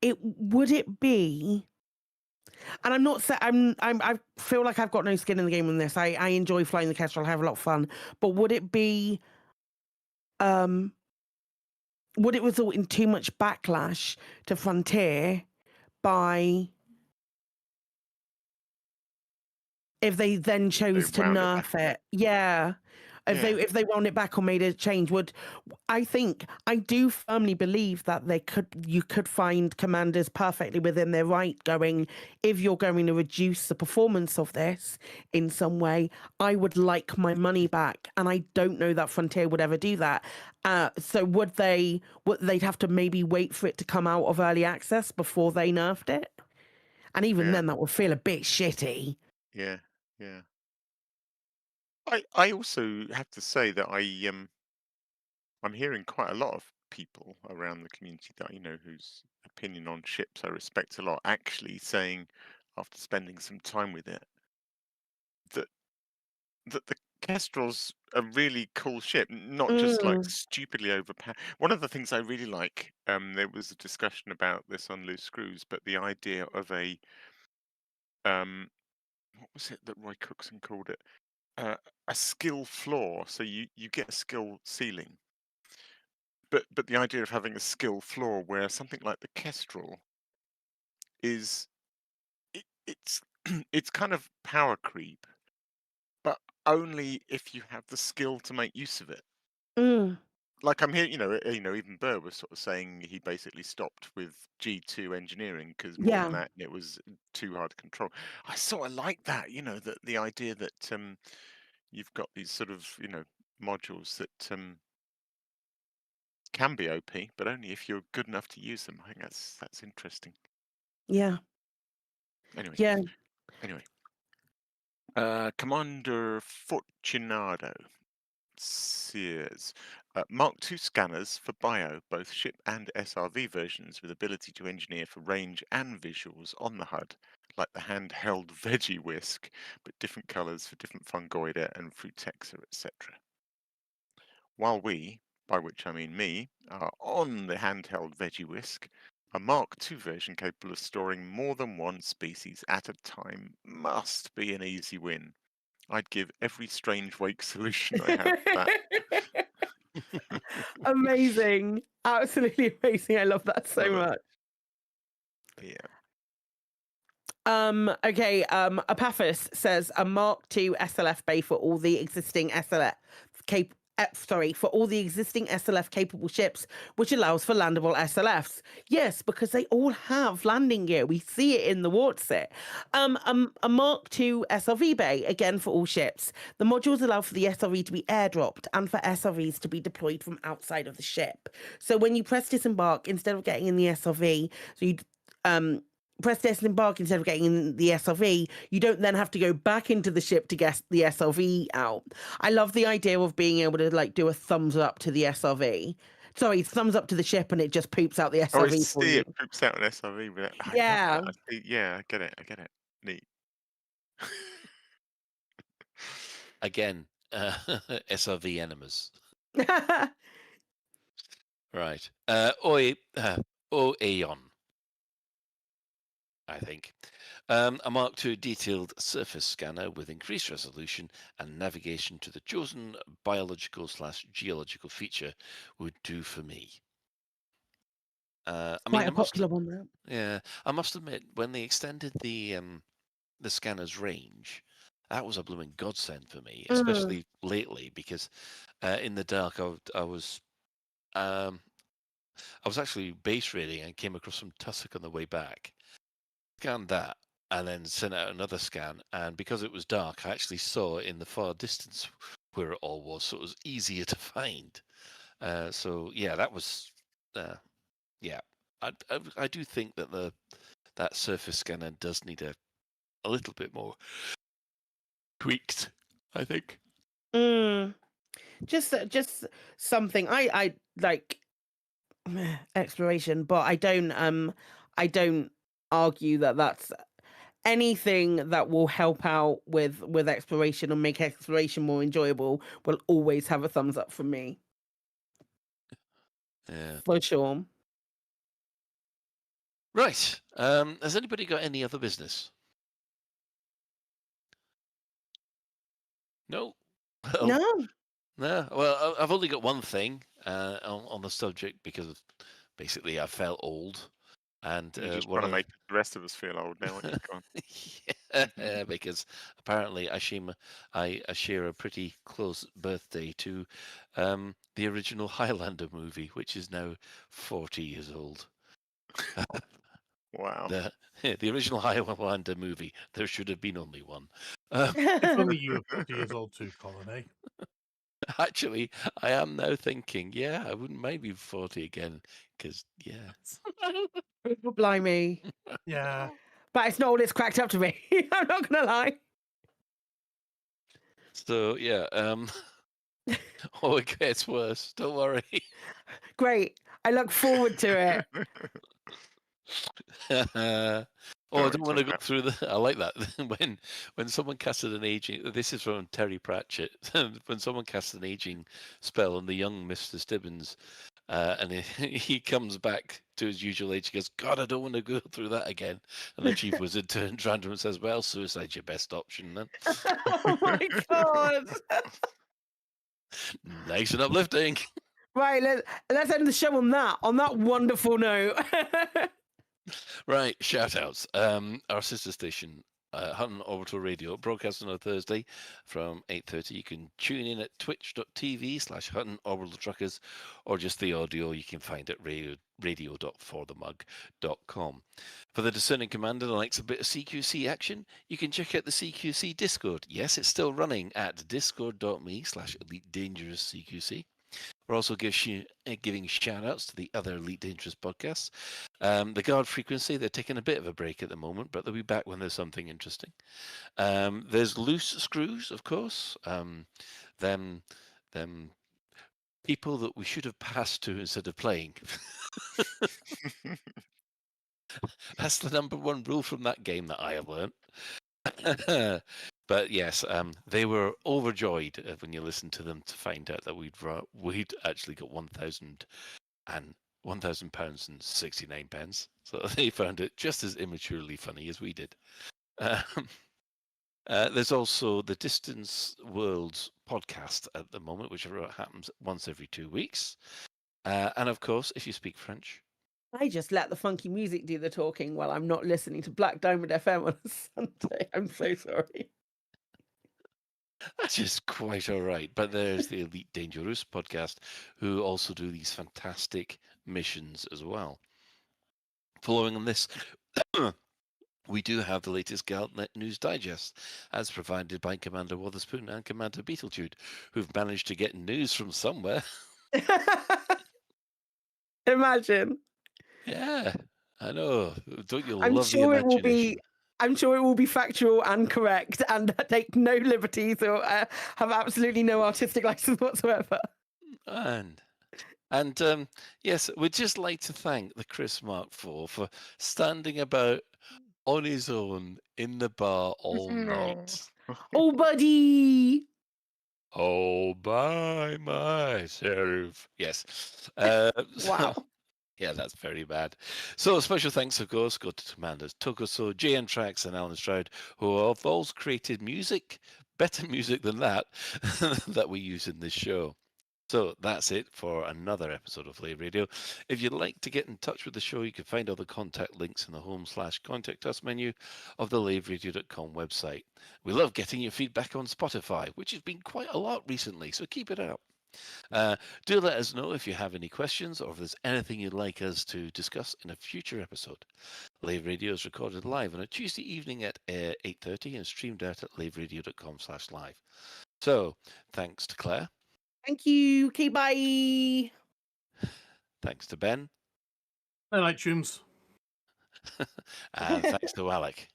would it be? And I'm not saying I feel like I've got no skin in the game on this. I enjoy flying the Kestrel. I have a lot of fun. But would it be? Would it result in too much backlash to Frontier by if they then chose to wound it back nerf a bit. it? Yeah. If Yeah. they wound it back or made a change, I do firmly believe that you could find commanders perfectly within their right going, if you're going to reduce the performance of this in some way, I would like my money back. And I don't know that Frontier would ever do that. So they'd have to maybe wait for it to come out of early access before they nerfed it? And even then that would feel a bit shitty. Yeah, yeah. I also have to say that I'm hearing quite a lot of people around the community that whose opinion on ships I respect a lot, actually saying, after spending some time with it, that the Kestrel's a really cool ship, not just like stupidly overpowered. One of the things I really like, there was a discussion about this on Loose Screws, but the idea of a what was it that Roy Cookson called it? A skill floor. So you get a skill ceiling. But the idea of having a skill floor where something like the Kestrel is it's it's kind of power creep, but only if you have the skill to make use of it. Like I'm here, even Burr was sort of saying he basically stopped with G2 engineering because more than that, it was too hard to control. I sort of like that, that the idea that you've got these sort of, modules that can be OP, but only if you're good enough to use them. I think that's interesting. Yeah. Anyway. Yeah. Anyway. Commander Fortunado says Mark II scanners for bio, both ship and SRV versions, with ability to engineer for range and visuals on the HUD, like the handheld veggie whisk, but different colours for different fungoida and frutexa, etc. While we, by which I mean me, are on the handheld veggie whisk, a Mark II version capable of storing more than one species at a time must be an easy win. I'd give every strange wake solution I have for that. Amazing. Absolutely amazing. I love that so much. Yeah. Okay, Apaphis says a Mark II SLF bay for all the existing for all the existing SLF capable ships, which allows for landable SLFs. Yes, because they all have landing gear. We see it in the Wartsit. A Mark II SRV bay, again for all ships. The modules allow for the SRV to be airdropped and for SRVs to be deployed from outside of the ship. So when you press disembark, instead of getting in the SRV, so you press disembark instead of getting in the SRV, you don't then have to go back into the ship to get the SRV out. I love the idea of being able to do a thumbs up to the SRV. Sorry, thumbs up to the ship and it just poops out the SRV for you. It poops out an SRV with it. Yeah. I get it. Neat. Again, SRV enemas. Right. Aeon, I think. A Mark II detailed surface scanner with increased resolution and navigation to the chosen biological/geological feature would do for me. Quite a popular one, though. Yeah, I must admit, when they extended the scanner's range, that was a blooming godsend for me, especially lately, because in the dark I was actually base raiding and came across some tussock on the way back. Scanned that and then sent out another scan, and because it was dark, I actually saw in the far distance where it all was, so it was easier to find. So yeah, that was yeah. I do think that that surface scanner does need a little bit more tweaked, I think. Just something I like exploration, but I don't argue that that's anything that will help out with exploration or make exploration more enjoyable will always have a thumbs up from me. Yeah. For sure. Right. Has anybody got any other business? No. Well, No. no. Well, I've only got one thing on the subject because basically I felt old, and You're just one trying to of make the rest of us feel old now, aren't you? Go on. yeah, because apparently I share a pretty close birthday to the original Highlander movie, which is now 40 years old. Wow. The original Highlander movie. There should have been only one. If only you were 40 years old too, Colin, eh? Actually, I am now thinking, yeah, I wouldn't mind being 40 again, because, yeah. Blimey. Yeah. But it's not all it's cracked up to be. I'm not gonna lie. So, yeah, oh, it gets worse. Don't worry. Great. I look forward to it. Oh, I don't want to go through the. I like that when someone casted an aging. This is from Terry Pratchett. When someone casts an aging spell on the young Mr. Stibbins, and he comes back to his usual age, he goes, "God, I don't want to go through that again." And the chief wizard turns around to him and says, "Well, suicide's your best option, then." Oh my god! Nice and uplifting. Right, let's end the show on that wonderful note. Right, shout outs. Our sister station, Hutton Orbital Radio, broadcasting on a Thursday from 8:30. You can tune in at twitch.tv/Hutton Orbital Truckers, or just the audio you can find at radio.forthemug.com. For the discerning commander that likes a bit of CQC action, you can check out the CQC Discord. Yes, it's still running at discord.me/Elite Dangerous CQC. We're also giving shout outs to the other Elite Dangerous podcasts. The Guard Frequency, they're taking a bit of a break at the moment, but they'll be back when there's something interesting. There's Loose Screws, of course. Them people that we should have passed to instead of playing. That's the number one rule from that game that I have learned. But yes, they were overjoyed when you listened to them to find out that we'd actually got £1,000 and £1,000.69. So they found it just as immaturely funny as we did. There's also the Distance Worlds podcast at the moment, which happens once every 2 weeks. And of course, if you speak French, I just let the funky music do the talking while I'm not listening to Black Diamond FM on a Sunday. I'm so sorry. That's just quite all right. But there's the Elite Dangerous podcast, who also do these fantastic missions as well. Following on this, we do have the latest Galnet News Digest, as provided by Commander Wotherspoon and Commander Beetlejude, who've managed to get news from somewhere. Imagine. Yeah, I know. Don't you I'm love sure the it will imagination? be. I'm sure it will be factual and correct, and take no liberties or have absolutely no artistic license whatsoever. And yes, we'd just like to thank the Chris Mark IV for standing about on his own in the bar all night. Oh, buddy! All by myself. Yes. Wow. Yeah, that's very bad. So special thanks, of course, go to Commanders Tokuso, JN Trax, and Alan Stroud, who have all created music, better music than that, that we use in this show. So that's it for another episode of Lave Radio. If you'd like to get in touch with the show, you can find all the contact links in the home/contact us menu of the laveradio.com website. We love getting your feedback on Spotify, which has been quite a lot recently, so keep it up. Do let us know if you have any questions or if there's anything you'd like us to discuss in a future episode. Lave Radio is recorded live on a Tuesday evening at 8:30 and streamed out at laveradio.com/live. So, thanks to Claire. Thank you. Okay, bye. Thanks to Ben. I like tunes. And thanks to Alec.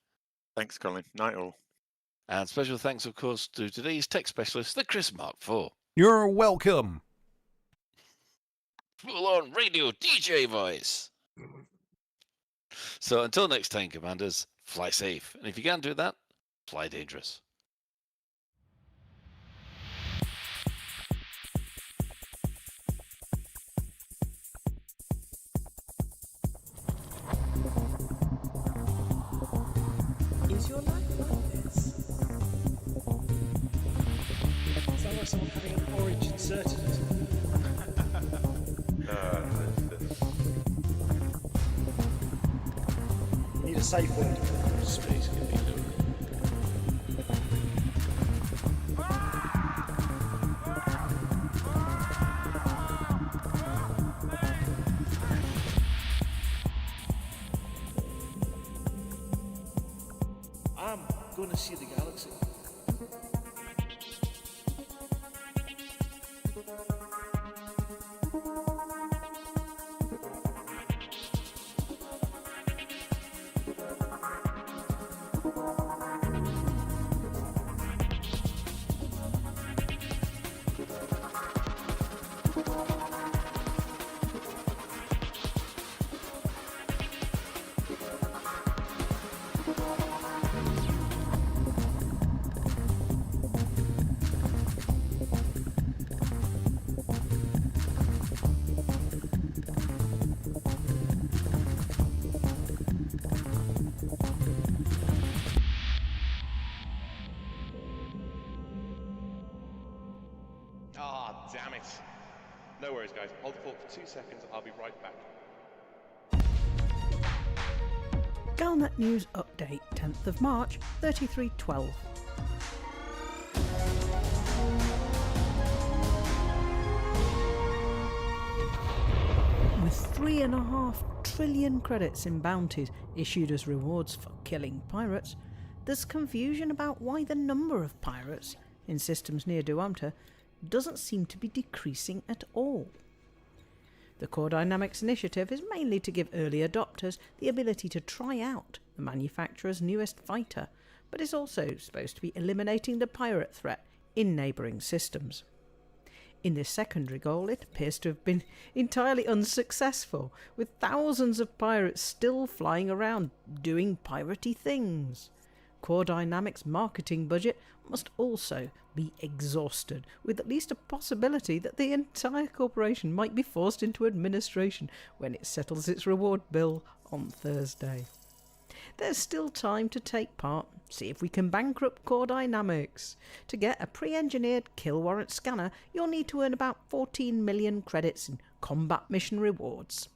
Thanks, Colin. Night all. And special thanks, of course, to today's tech specialist, the Chris Mark IV. You're welcome. Full-on radio DJ voice. So until next time, Commanders, fly safe. And if you can't do that, fly dangerous. Is your life like this? Sounds like someone having an orange inserted into it. Need a safe word. Space can be loaded. I'm going to see the galaxy. Ah, damn it. No worries, guys. Hold the fort for 2 seconds. I'll be right back. Galnet News Update, 10th of March, 3312. With 3.5 trillion credits in bounties issued as rewards for killing pirates, there's confusion about why the number of pirates in systems near Duamta doesn't seem to be decreasing at all. The Core Dynamics initiative is mainly to give early adopters the ability to try out the manufacturer's newest fighter, but is also supposed to be eliminating the pirate threat in neighbouring systems. In this secondary goal, it appears to have been entirely unsuccessful, with thousands of pirates still flying around doing piratey things. Core Dynamics' marketing budget must also be exhausted, with at least a possibility that the entire corporation might be forced into administration when it settles its reward bill on Thursday. There's still time to take part, see if we can bankrupt Core Dynamics. To get a pre-engineered kill warrant scanner, you'll need to earn about 14 million credits in combat mission rewards.